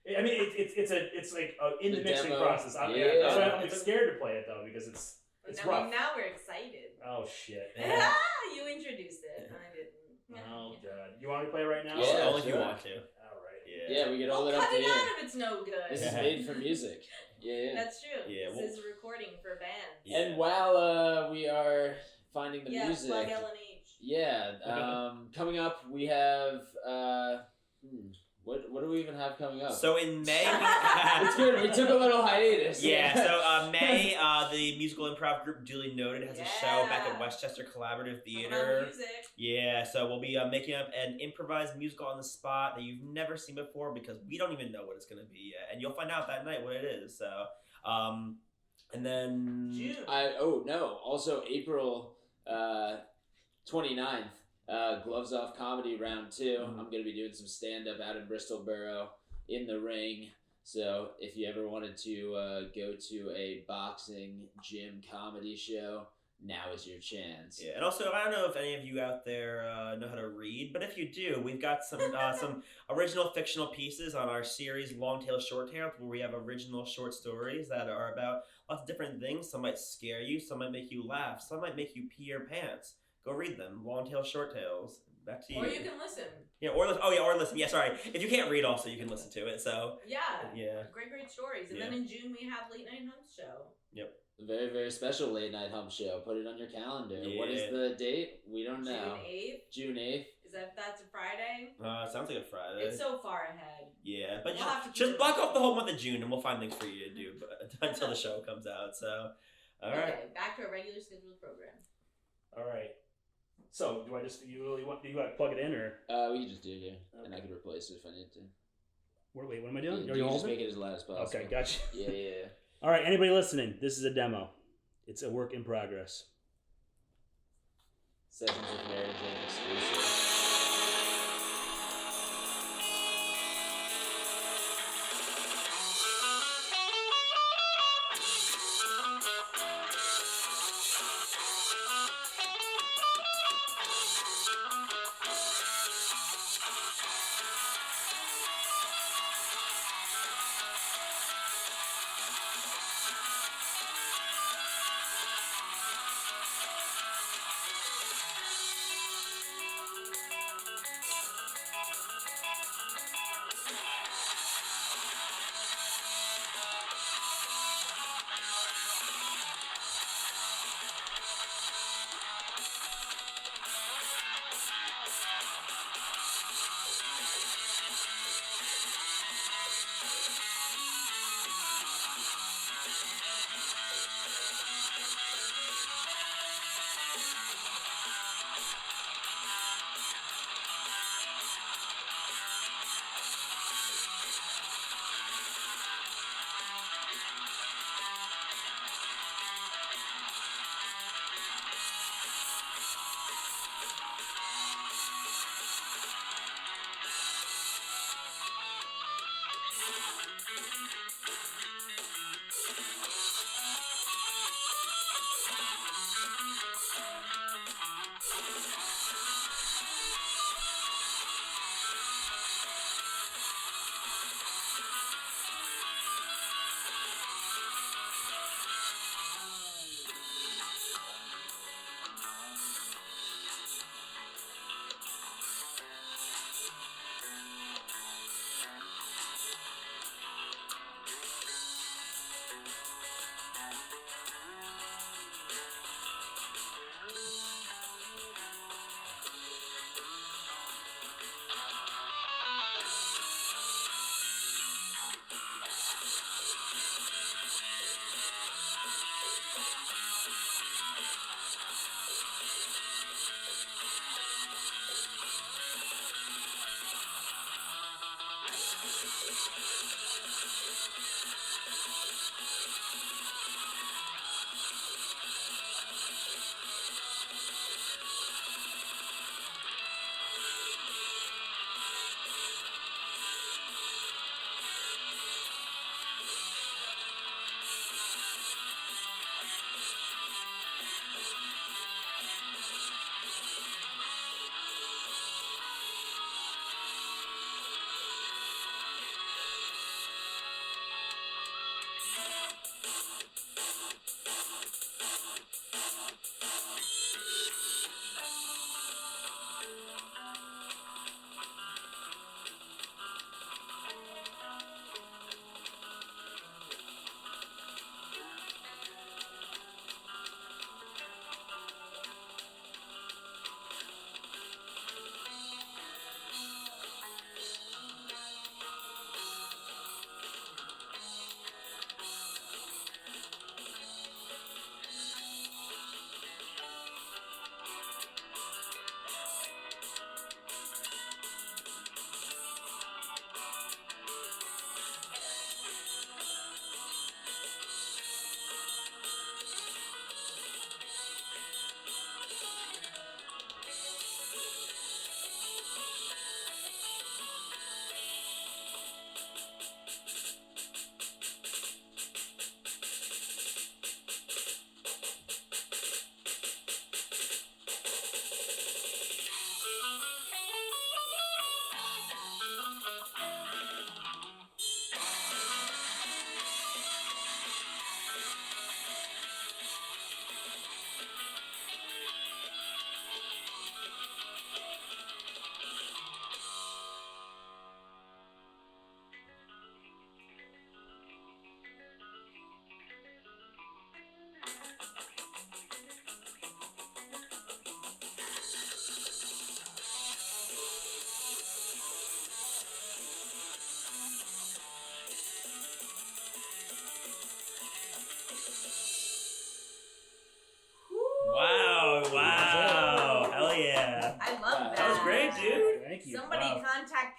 I mean, it's like in the mixing demo. process. That's why I'm scared to play it though because it's rough. Now we're excited. Oh shit. You introduced it. I didn't. Oh god. You want me to play it right now? Yeah, only if you sure. want to. All right. Yeah, we get all it up cut to it you. out if it's no good. This is made for music. Yeah. That's true. Yeah, This is a recording for bands. Yeah. And while we are finding the music, plug LNH. yeah, coming up we have what do we even have coming up? So in May, It's good. We took a little hiatus. yeah. So May, the musical improv group Duly Noted has a show back at Yeah. Westchester Collaborative Talk Theater. about music. Yeah, so we'll be making up an improvised musical on the spot that you've never seen before because we don't even know what it's gonna be yet, and you'll find out that night what it is. So, and then June. Also April 29th. Gloves Off Comedy Round 2. I'm going to be doing some stand-up out in Bristol Borough in the ring. So if you ever wanted to go to a boxing gym comedy show, now is your chance. Yeah, and also I don't know if any of you out there know how to read, but if you do, we've got some original fictional pieces on our series Long Tail Short Tales, where we have original short stories that are about lots of different things. Some might scare you, some might make you laugh, some might make you pee your pants. Go read them. Long Tail Short Tales. Back to you. Or you can listen. Yeah, or listen. Yeah, sorry. If you can't read, also you can listen to it. So yeah. Great stories. And then in June we have Late Night Hump show. Yep. A very, very special Late Night Hump show. Put it on your calendar. Yeah. What is the date? We don't know. June 8th. June 8th. That's a Friday? Sounds like a Friday. It's so far ahead. Yeah, but We'll just block off the whole month of June and we'll find things for you to do until the show comes out. So, all right. Okay, back to our regular scheduled program. All right. So, do you want to plug it in, or? We can just do it here, and I can replace it if I need to. Wait, what am I doing? You just make it as loud as possible. Okay, gotcha. Yeah. All right, anybody listening, this is a demo. It's a work in progress. Sessions with Mary Jane exclusive.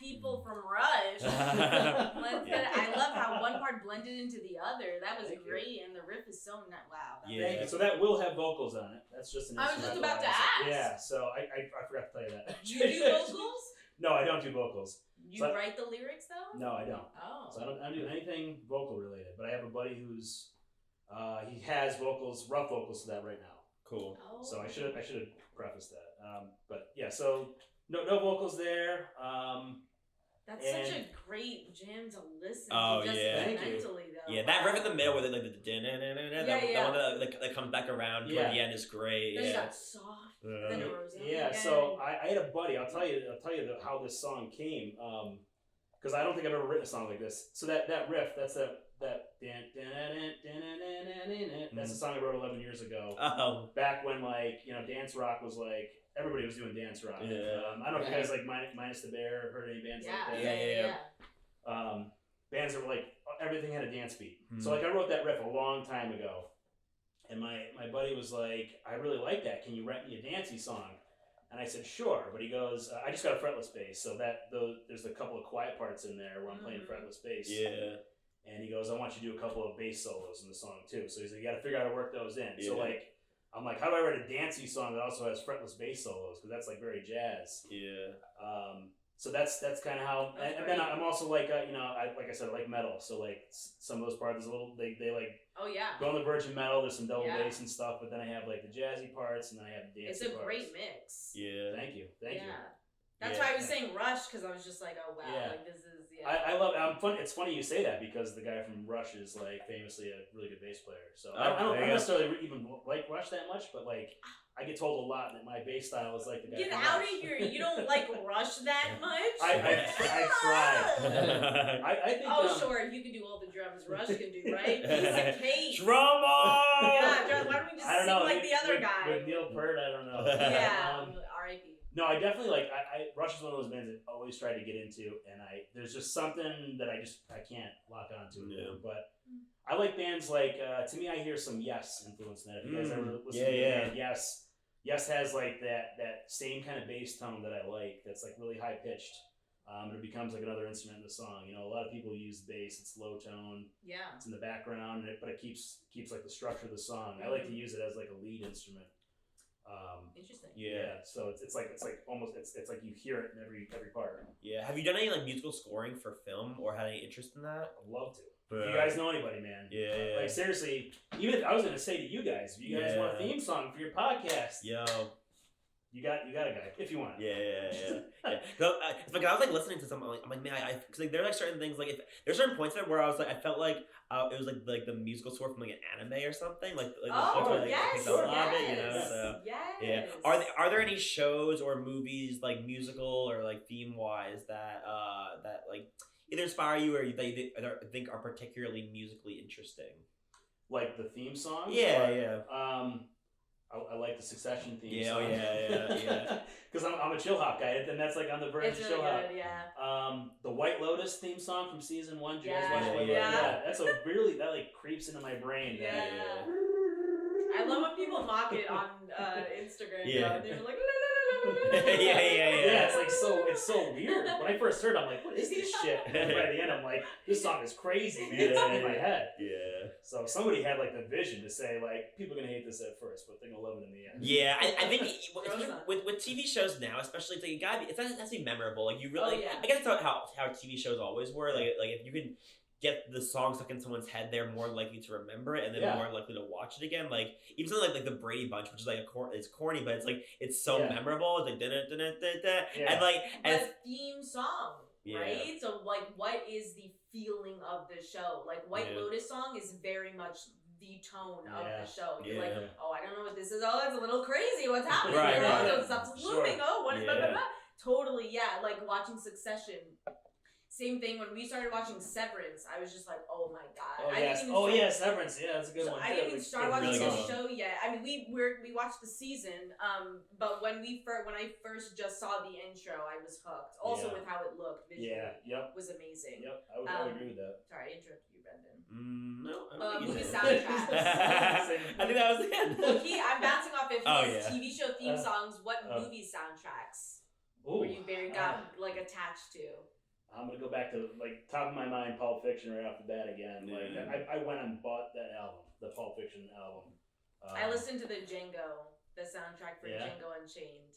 people from Rush. I love how one part blended into the other. That was great, and the riff is so wow. Thank you. So that will have vocals on it. That's just an I was just instrumental. about to ask. Yeah, so I forgot to tell you that. You do vocals? No, I don't do vocals. You write the lyrics though? No, I don't. Oh. So I don't do anything vocal related. But I have a buddy who's he has vocals, rough vocals to that right now. Cool. Oh. So I should have prefaced that. But yeah, so no vocals there. That's such a great jam to listen Oh, to. Just yeah. mentally though. Yeah, that riff in the middle where they like the one that comes back around toward the end is great. There's Yeah. that soft. Then it goes Yeah, again. so I had a buddy. I'll tell you how this song came. Because I don't think I've ever written a song like this. So that riff, that's that's the song I wrote 11 years ago. Oh. Back when dance rock was like everybody was doing dance rock. Yeah. I don't know if you guys like Minus the Bear heard any bands like that. Yeah. Bands that were like everything had a dance beat. So like I wrote that riff a long time ago. And my buddy was like, I really like that. Can you write me a dancey song? And I said, sure. But he goes, I just got a fretless bass. So there's a couple of quiet parts in there where I'm playing fretless bass. Yeah. And he goes, I want you to do a couple of bass solos in the song too. So he's like, you got to figure out how to work those in. Yeah. So I'm like, how do I write a dancey song that also has fretless bass solos? Because that's like very jazz. Yeah. So that's kind of how. And then I'm also like, like I said, I like metal. So like some of those parts, they like. Oh yeah. Go on the verge of metal. There's some double bass and stuff, but then I have like the jazzy parts, and then I have the dancey parts. It's a great mix. Yeah. Thank you. That's why I was saying Rush, because I was just like, oh wow, like this is I love. It's funny you say that because the guy from Rush is like famously a really good bass player. So I don't necessarily even like Rush that much, but like I get told a lot that my bass style is like the guy. Get from out Rush. of here! You don't like Rush that much. I tried. I think. Oh sure, if you can do all the drums Rush can do, right? Piece of cake. Drummer. Yeah, why don't we just sing like the other guy? With Neil Peart, I don't know. Yeah, R.I.P. No, I definitely like. I Rush is one of those bands that I always try to get into, and there's just something that I can't lock onto. Yeah. But I like bands like to me, I hear some Yes influence in that. If you guys ever listen to the band Yes. Yes has like that same kind of bass tone that I like. That's like really high pitched. And it becomes like another instrument in the song. A lot of people use bass. It's low tone. Yeah. It's in the background, but it keeps like the structure of the song. I like to use it as like a lead instrument. Interesting. Yeah. So it's like almost it's like you hear it in every part. Yeah. Have you done any like musical scoring for film or had any interest in that? I'd love to. If you guys know anybody, man. Yeah. Like seriously, even if I was gonna say to you guys, if you guys want a theme song for your podcast, yo, you got a guy if you want. Yeah. So, it's like I was like listening to something. I'm like, man, because like there are like certain things like if there's certain points there where I was like I felt like it was like the musical score from like an anime or something. Like yes. So yeah. Are there any shows or movies like musical or like theme wise that like either inspire you or they think are particularly musically interesting? Like the theme song? Yeah. I like the Succession theme song. Yeah. Because I'm a Chill Hop guy, and that's like on the verge of Chill Hop. Yeah. The White Lotus theme song from season 1. Did you guys watch White Lotus? Yeah. That's that like creeps into my brain. Yeah. I love when people mock it on Instagram. Yeah. They're like. Yeah. It's so weird. When I first heard it, I'm like, what is this shit? And then by the end, I'm like, this song is crazy. Man. It's in my head. Yeah. So somebody had like the vision to say like, people are gonna hate this at first, but they're gonna love it in the end. Yeah, I think with TV shows now, especially it's like it has to be memorable. Like you really, I guess it's how TV shows always were. Like if you can get the song stuck in someone's head, they're more likely to remember it and then more likely to watch it again. Like even something like the Brady Bunch, which is like it's corny, but it's like it's so memorable. It's like and like the theme song, right? So like, what is the feeling of the show? Like White Lotus song is very much the tone of the show. You're like, oh, I don't know what this is. Oh, it's a little crazy. What's happening? So stuff's looming. Oh, what is blah, blah, blah. Totally, like watching Succession. Same thing when we started watching Severance. I was just like, oh my god. Severance. Yeah, that's a good one. I didn't even start watching the show yet. I mean, we watched the season, but when I first just saw the intro, I was hooked. Also with how it looked visually, was amazing. Yep, I would agree with that. Sorry, I interrupted you, Brendan. No, movie soundtracks. I think that was it. I'm bouncing off TV show theme songs. What movie soundtracks were you got like attached to? I'm gonna go back to like top of my mind, Pulp Fiction right off the bat again. Like I went and bought that album, the Pulp Fiction album. I listened to the soundtrack for Django Unchained,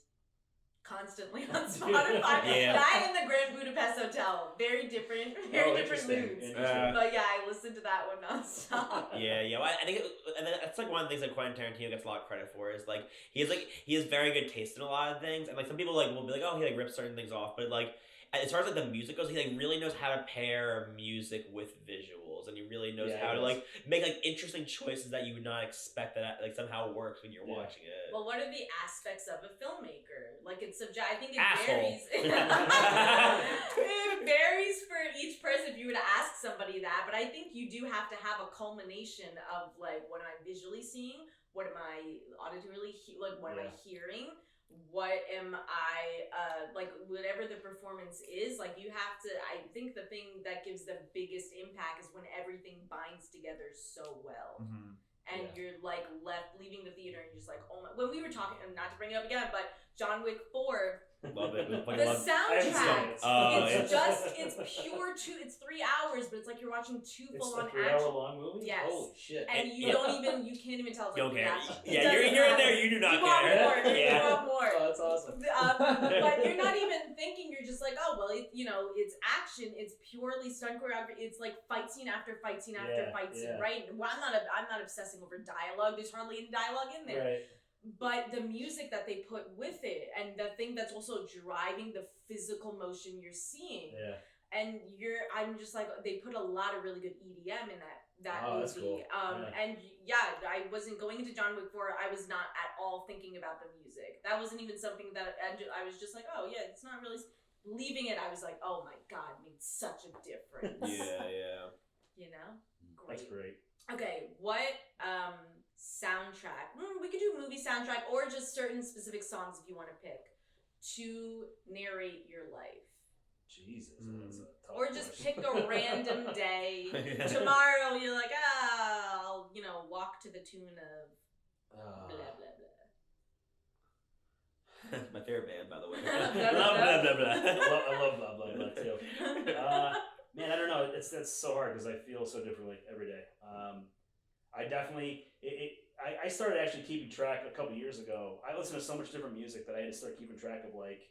constantly on Spotify. That and the Grand Budapest Hotel, very different moods. But yeah, I listened to that one nonstop. Well, I think and that's like one of the things that Quentin Tarantino gets a lot of credit for is like he has very good taste in a lot of things, and like some people like will be like, oh, he like rips certain things off, but like as far as like the music goes, he like really knows how to pair music with visuals, and he really knows how to like make like interesting choices that you would not expect that like somehow works when you're watching it. Well, what are the aspects of a filmmaker? Like it's subject. I think it Asshole. It varies for each person if you were to ask somebody that, but I think you do have to have a culmination of like, what am I visually seeing? What am I auditorily what am I hearing? What am I like, whatever the performance is, like you have to, I think the thing that gives the biggest impact is when everything binds together so well. And you're like leaving the theater and you're just like, oh my, when we were talking, and not to bring it up again, but John Wick 4, Love it. the soundtrack, it's pure it's 3 hours, but it's like you're watching two full-on action. It's a 3 hour long movie? Yes. Holy shit. And you can't even tell it's you don't like care. you're in there, you do not care. You want more. Oh, that's awesome. But you're not even thinking, you're just like, oh, well, it's action, it's purely stunt choreography, it's like fight scene after fight scene after fight scene, right? Well, I'm not obsessing over dialogue, there's hardly any dialogue in there. Right. But the music that they put with it, and the thing that's also driving the physical motion you're seeing, and I'm just like, they put a lot of really good EDM in that movie. That's cool. And I wasn't going into John Wick 4. I was not at all thinking about the music. That wasn't even something that I was just like, oh yeah, it's not really. Leaving it, I was like, oh my god, it made such a difference. You know, great. That's great. Okay, what soundtrack? We could do movie soundtrack or just certain specific songs if you want to pick to narrate your life. Jesus, that's a tough or just question. pick a random day. Tomorrow you're like, I'll walk to the tune of blah blah blah. My favorite band, by the way. Love blah blah blah. I love blah blah blah too. Man, I don't know. That's so hard because I feel so differently every day. I definitely I started actually keeping track a couple years ago. I listened to so much different music that I had to start keeping track of like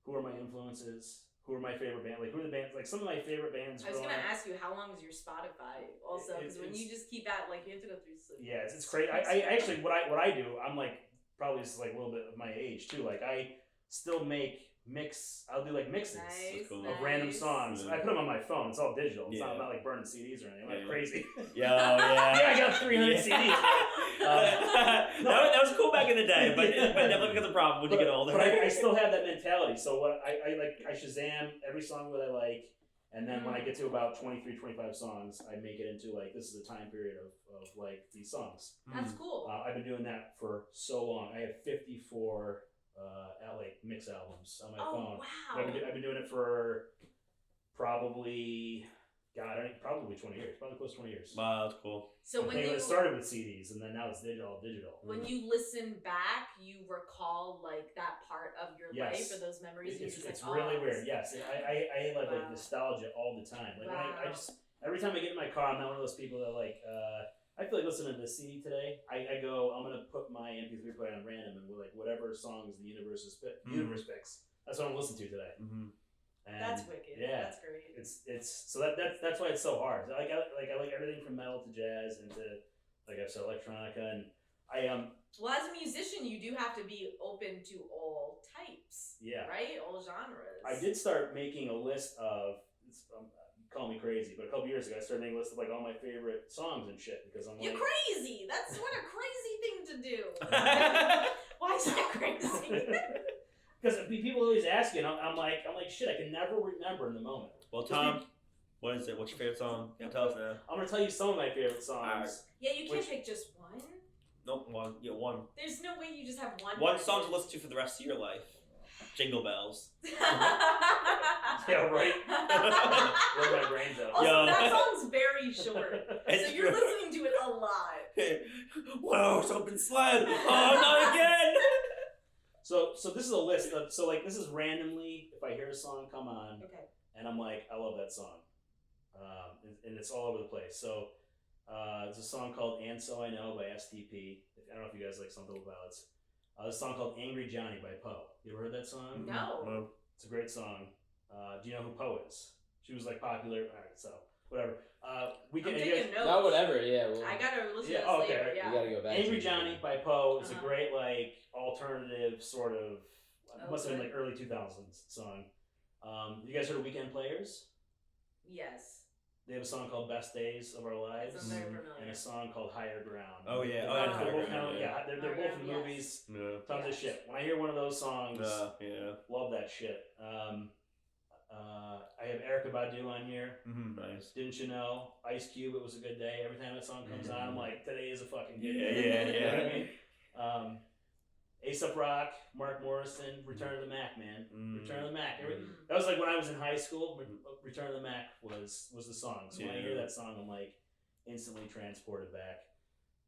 who are my influences, who are my favorite bands, like who are the bands, like some of my favorite bands. I was gonna ask you how long is your Spotify also, because when you just keep at like you have to go through. Yeah, it's crazy. I actually what I do, I'm like probably just like a little bit of my age too. Like I still I'll do like mixes of random songs. I put them on my phone. It's all digital. It's not like burning CDs or anything. I'm like crazy. I got 300 CDs. That was cool back in the day, but definitely becomes a problem when you get older. But I still have that mentality. So what I Shazam every song that I like, and then when I get to about 23, 25 songs, I make it into like, this is the time period of like these songs. That's cool. I've been doing that for so long. I have 54 like mix albums on my phone. Wow. I've been doing it for probably 20 years, probably close to 20 years. Wow, that's cool. So it started with CDs and then now it's digital. When you listen back, you recall like that part of your life or those memories. It's really weird. Yes, I have like nostalgia all the time. Like I just every time I get in my car, I'm not one of those people that like. I feel like listening to the CD today. I go, I'm gonna put my MP3 player on random and like whatever songs the universe picks. That's what I'm listening to today. And that's wicked. Yeah, that's great. It's so that's why it's so hard. I like everything from metal to jazz and to like I said electronica, and Well, as a musician, you do have to be open to all types. Yeah. Right, all genres. I did start making a list of. Call me crazy, but a couple years ago I started making a list of like all my favorite songs and shit because I'm You're like, crazy. That's what a crazy thing to do. Why is that crazy? Because people always ask you, and I'm like shit. I can never remember in the moment. Well, Tom, what is it? What's your favorite song? Tell us now. I'm gonna tell you some of my favorite songs. Yeah, you can't pick just one. Nope, one. Yeah, one. There's no way you just have one. One song to listen to for the rest of your life. Jingle Bells. Yeah, right. Blow my brains out. Also, that song's very short, so you're listening to it a lot. Whoa, something slid. Oh, not again. So this is a list of this is randomly if I hear a song come on. Okay. and I'm like, I love that song, and it's all over the place. So there's a song called "And So I Know" by STP. I don't know if you guys like some little ballads. There's a song called "Angry Johnny" by Poe. You ever heard that song? No. It's a great song. Do you know who Poe is? She was like popular. All right, so whatever. We I'm can. taking notes. No, whatever. Yeah. Well, I gotta listen Yeah, to this okay. later. Yeah. We gotta go back. Angry to Johnny by Poe is a Uh-huh. great like alternative sort of. Must have been Okay. like early 2000s song. You guys heard of Weekend Players? Yes. They have a song called "Best Days of Our Lives" That's very and familiar. a song called "Higher Ground." Oh, yeah. They're Oh, yeah, both Higher both Ground, kind of- yeah. they're Higher both in Ground, yes. movies. Yeah. Tons of Yes. shit. When I hear one of those songs, Yeah. love that shit. I have Erykah Badu on here. Nice. Didn't you know? Ice Cube, "It Was a Good Day." Every time that song comes on, I'm like, today is a fucking good Yeah, day. yeah, You know what I yeah. mean? A$AP Rock, Mark Morrison, "Return of the Mac," man. Return of the Mac. That was like when I was in high school. "Return of the Mac" was the song. So when I hear that song, I'm like instantly transported back.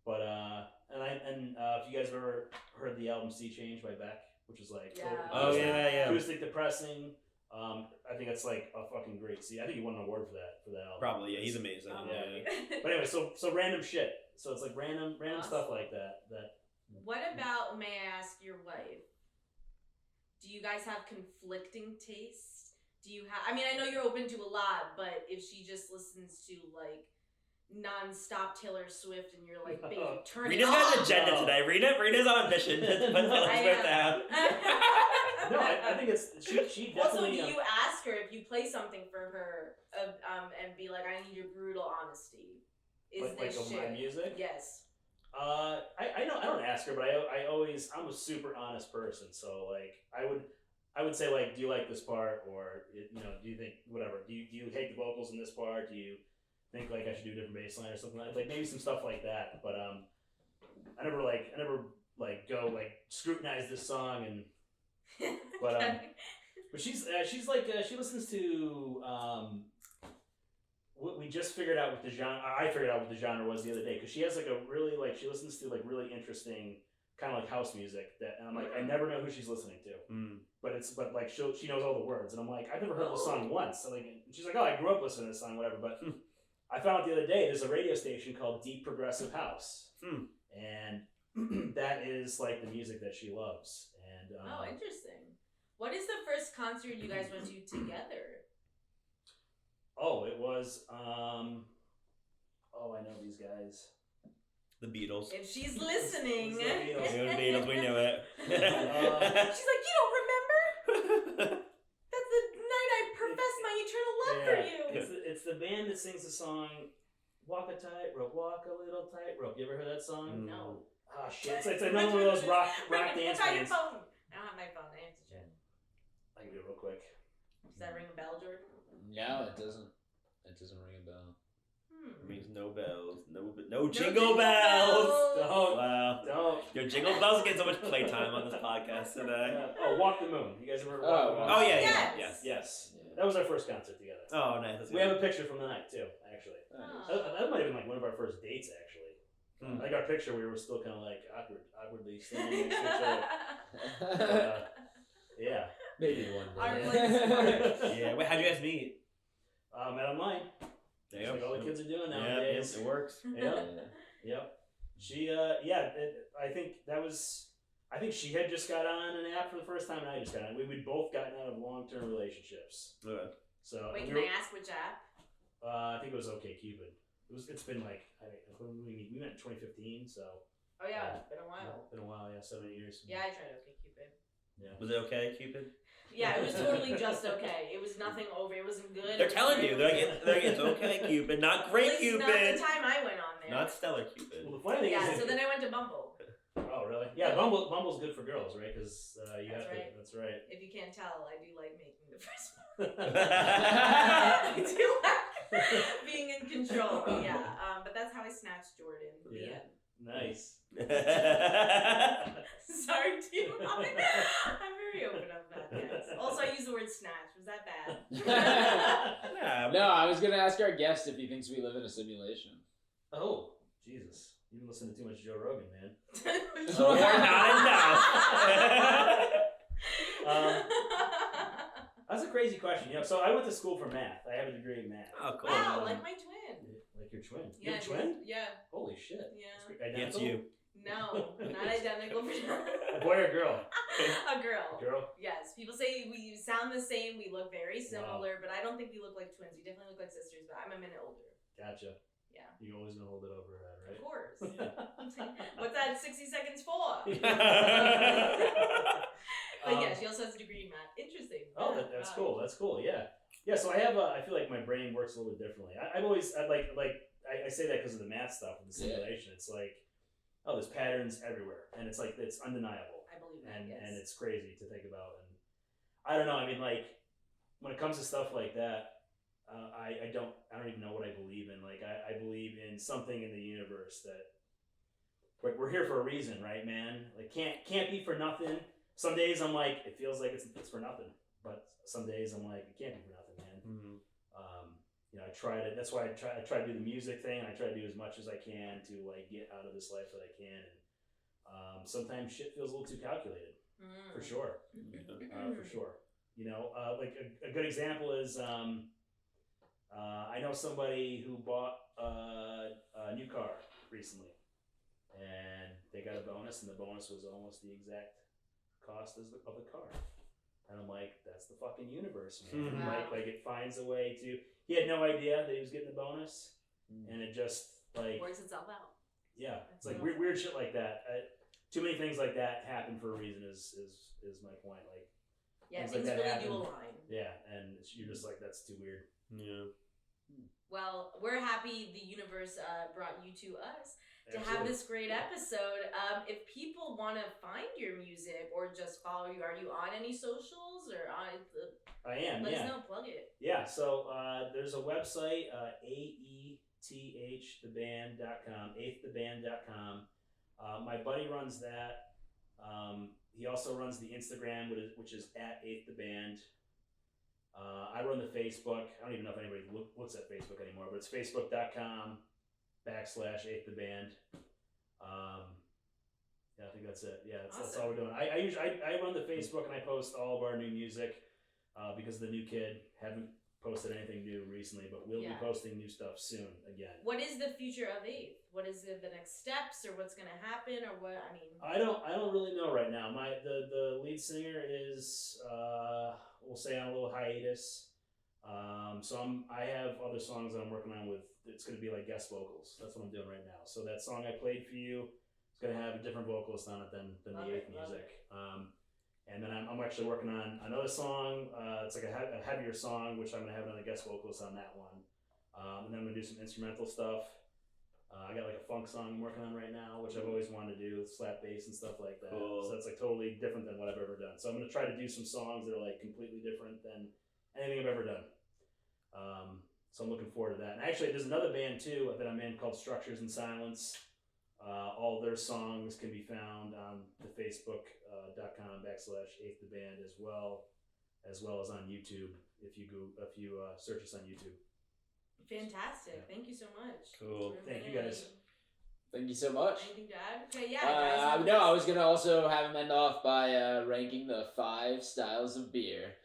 But if you guys have ever heard the album "Sea Change" by Beck, which is like yeah. acoustic depressing. I think that's like a fucking great CD. I think he won an award for that album. Probably, yeah. He's amazing. Yeah. But anyway, so random shit. So it's like random Awesome. stuff like that. What about, may I ask your wife? Do you guys have conflicting tastes? Do you have? I mean, I know you're open to a lot, but if she just listens to like non-stop Taylor Swift and you're like, babe, turn it Reena's got an off. agenda today. Reena's on a mission to put Taylor Swift down. No, I think it's she Also, definitely. do you ask her if you play something for her, and be like, I need your brutal honesty? Is like this of shit? my music? Yes. I don't ask her, but I always, I'm a super honest person, so like I would say like, do you like this part, or do you think whatever? Do you hate the vocals in this part? Do you think like I should do a different bass line or something like maybe some stuff like that? But I never go like scrutinize this song and but she's like she listens to we just figured out what the genre. I figured out what the genre was the other day because she has like a really like she listens to like really interesting kind of like house music that, and I'm like I never know who she's listening to, but like she knows all the words, and I'm like I've never heard this song once. So like she's like, oh, I grew up listening to this song, whatever. But I found out the other day there's a radio station called Deep Progressive House, and that is like the music that she loves. And oh, interesting. What is the first concert you guys went to together? Oh, it was I know these guys. The Beatles. If she's listening. It's the The Beatles, we know it. She's like, you don't remember? That's the night I professed my eternal love for you. It's the band that sings the song "Walk a Tightrope, Walk a Little Tightrope." You ever heard that song? No. Oh shit! It's another one of those rock dance What's on your bands. phone? I don't have my phone. I have to check. I can do it real quick. Does that ring a bell, Jordan? No, it doesn't. It doesn't ring a bell. It means no bells, no jingle jingle bells. bells. Wow. Don't. Your jingle bells get so much playtime on this podcast today. Oh, "Walk the Moon." You guys ever heard of "Walk the Moon"? Oh yeah, Yes. Yes. That was our first concert together. Oh nice. That's We have a picture from the night too, actually. Oh. That might have been like one of our first dates, actually. Like our picture, we were still kind of like awkwardly standing next to each other. Yeah. Maybe one Our day. place. Yeah. Wait, how'd you guys meet? Met online. There Just you go. like all the kids are doing Yeah, nowadays. it works. Yep. She, I think she had just got on an app for the first time, and I just got on. We'd both gotten out of long-term relationships. Okay. So Wait, can I ask which app? I think it was OkCupid. It's been like we met in 2015, so. Oh yeah, it's been a while. Been a while, yeah, 7 years. Yeah, I tried OkCupid. Yeah. Was it okay, Cupid? Yeah, it was totally just okay. It was nothing over. It wasn't good. They're telling you. They're like, it's okay, Cupid. Not great, At least Cupid. not the time I went on there. Not stellar, Cupid. Well, the funny thing Yeah, is, so then I went to Bumble. oh really? Yeah, Bumble's good for girls, right? Because you That's have to. right. That's right. If you can't tell, I do like making the first one. I do like being in control. Yeah, but that's how I snatched Jordan. The Yeah. end. Nice. Sorry, too. I'm very open about that. Also, I use the word snatch. Was that bad? Yeah. No, I was gonna ask our guest if he thinks we live in a simulation. Oh, Jesus! You've been listening to too much Joe Rogan, man. Or not enough. I That's a crazy question. So I went to school for math. I have a degree in math. Oh, cool. Wow, like my twin. Like your twin. You Yeah, have a twin? Yeah. Holy shit. Yeah. It's you. No, not identical. A boy or girl? A girl. A girl? Yes. People say we sound the same. We look very similar, but I don't think we look like twins. We definitely look like sisters, but I'm a minute older. Gotcha. Yeah. You're always going to hold it over her head, right? Of course. What's that 60 seconds for? But yeah, she also has a degree in math. Interesting. Oh, that's cool. That's cool. Yeah. Yeah. So I have. I feel like my brain works a little bit differently. I say that because of the math stuff and the simulation. It's like, oh, there's patterns everywhere, and it's like it's undeniable. I believe that. And it's crazy to think about. And I don't know. I mean, like when it comes to stuff like that, I don't even know what I believe in. Like I believe in something in the universe that like we're here for a reason, right, man? Like can't be for nothing. Some days I'm like, it feels like it's for nothing, but some days I'm like, it can't be for nothing, man. Mm-hmm. I try to. That's why I try to do the music thing, and I try to do as much as I can to like get out of this life that I can. And sometimes shit feels a little too calculated, for sure, for sure. Like a good example is I know somebody who bought a new car recently, and they got a bonus, and the bonus was almost the exact cost of the car. And I'm like, that's the fucking universe, man. Wow. Like it finds a way to. He had no idea that he was getting the bonus, and it just like works itself out. Yeah, it's like weird shit like that. Too many things like that happen for a reason. Is my point? Like yeah, things really like that happen. do align. Yeah, and you're just like, that's too weird. Yeah. Well, we're happy the universe brought you to us to Absolutely. have this great episode. If people want to find your music or just follow you, are you on any socials or on the? I am. Let us know. Plug it. Yeah. So there's a website, aeththeband.com, aeththeband.com. My buddy runs that. He also runs the Instagram, which is @aeththeband. I run the Facebook. I don't even know if anybody looks at Facebook anymore, but it's facebook.com/aeththeband. Yeah, I think that's it. Yeah, that's all we're doing. I run the Facebook and I post all of our new music because the new kid haven't posted anything new recently, but we'll be posting new stuff soon again. What is the future of Aeth? What is the next steps, or what's going to happen, or what? I mean, I don't really know right now. The lead singer is we'll say on a little hiatus. So I have other songs that I'm working on with. It's going to be like guest vocals. That's what I'm doing right now. So that song I played for you is going to have a different vocalist on it than the Aeth music. And then I'm actually working on another song. It's like a heavier song, which I'm going to have another guest vocalist on that one. And then I'm going to do some instrumental stuff. I got like a funk song I'm working on right now, which I've always wanted to do, with slap bass and stuff like that. Cool. So it's like totally different than what I've ever done. So I'm going to try to do some songs that are like completely different than anything I've ever done. So I'm looking forward to that. And actually, there's another band too that I'm in called Structures in Silence. All their songs can be found on the facebook.com/aeththeband as well as on YouTube if you search us on YouTube. fantastic. Thank you so much. Cool. Thank you guys. Thank you so much. Anything to add? Okay, yeah. No, I was gonna also have him end off by ranking the 5 styles of beer.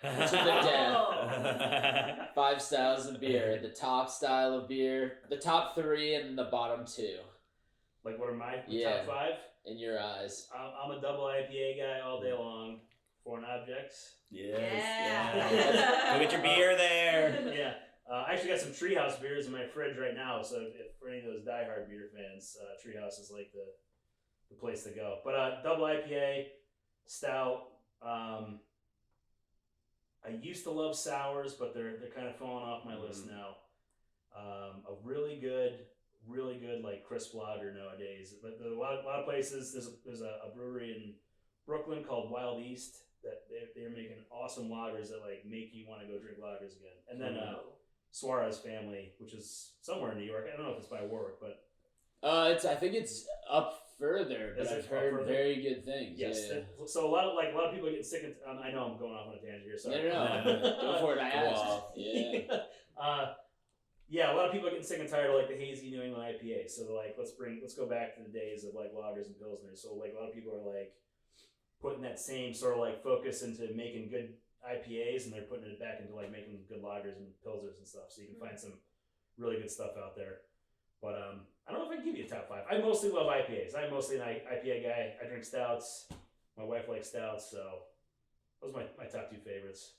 To the death. 5 styles of beer. The top style of beer, the top 3, and the bottom 2. Like, what are my top 5? In your eyes. I'm a double IPA guy all day long. Foreign Objects. Yeah. Go get your beer there. Yeah. I actually got some Treehouse beers in my fridge right now, so if for any of those diehard beer fans, Treehouse is like the place to go. But double IPA, stout. I used to love sours, but they're kind of falling off my list now. A really good like crisp lager nowadays. But a lot of places. There's a brewery in Brooklyn called Wild East that they're making awesome lagers that like make you want to go drink lagers again. And then Suarez Family, which is somewhere in New York. I don't know if it's by Warwick, but I think it's up further, but I've heard very good things. Yes. Yeah. So a lot of people are getting sick of. I know I'm going off on a tangent here. Sorry. No. Go for it. I asked. Yeah. Yeah, a lot of people are getting sick and tired of like the hazy New England IPA. So they're like, let's go back to the days of like lagers and pilsners. So like a lot of people are like putting that same sort of like focus into making good IPAs, and they're putting it back into like making good lagers and pilsners and stuff. So you can find some really good stuff out there. But I don't know if I can give you a top 5. I mostly love IPAs. I'm mostly an IPA guy. I drink stouts. My wife likes stouts, so those are my top 2 favorites.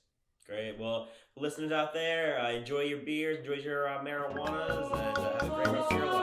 Great. Well, listeners out there, enjoy your beers, enjoy your marijuanas, and have a great rest of your life.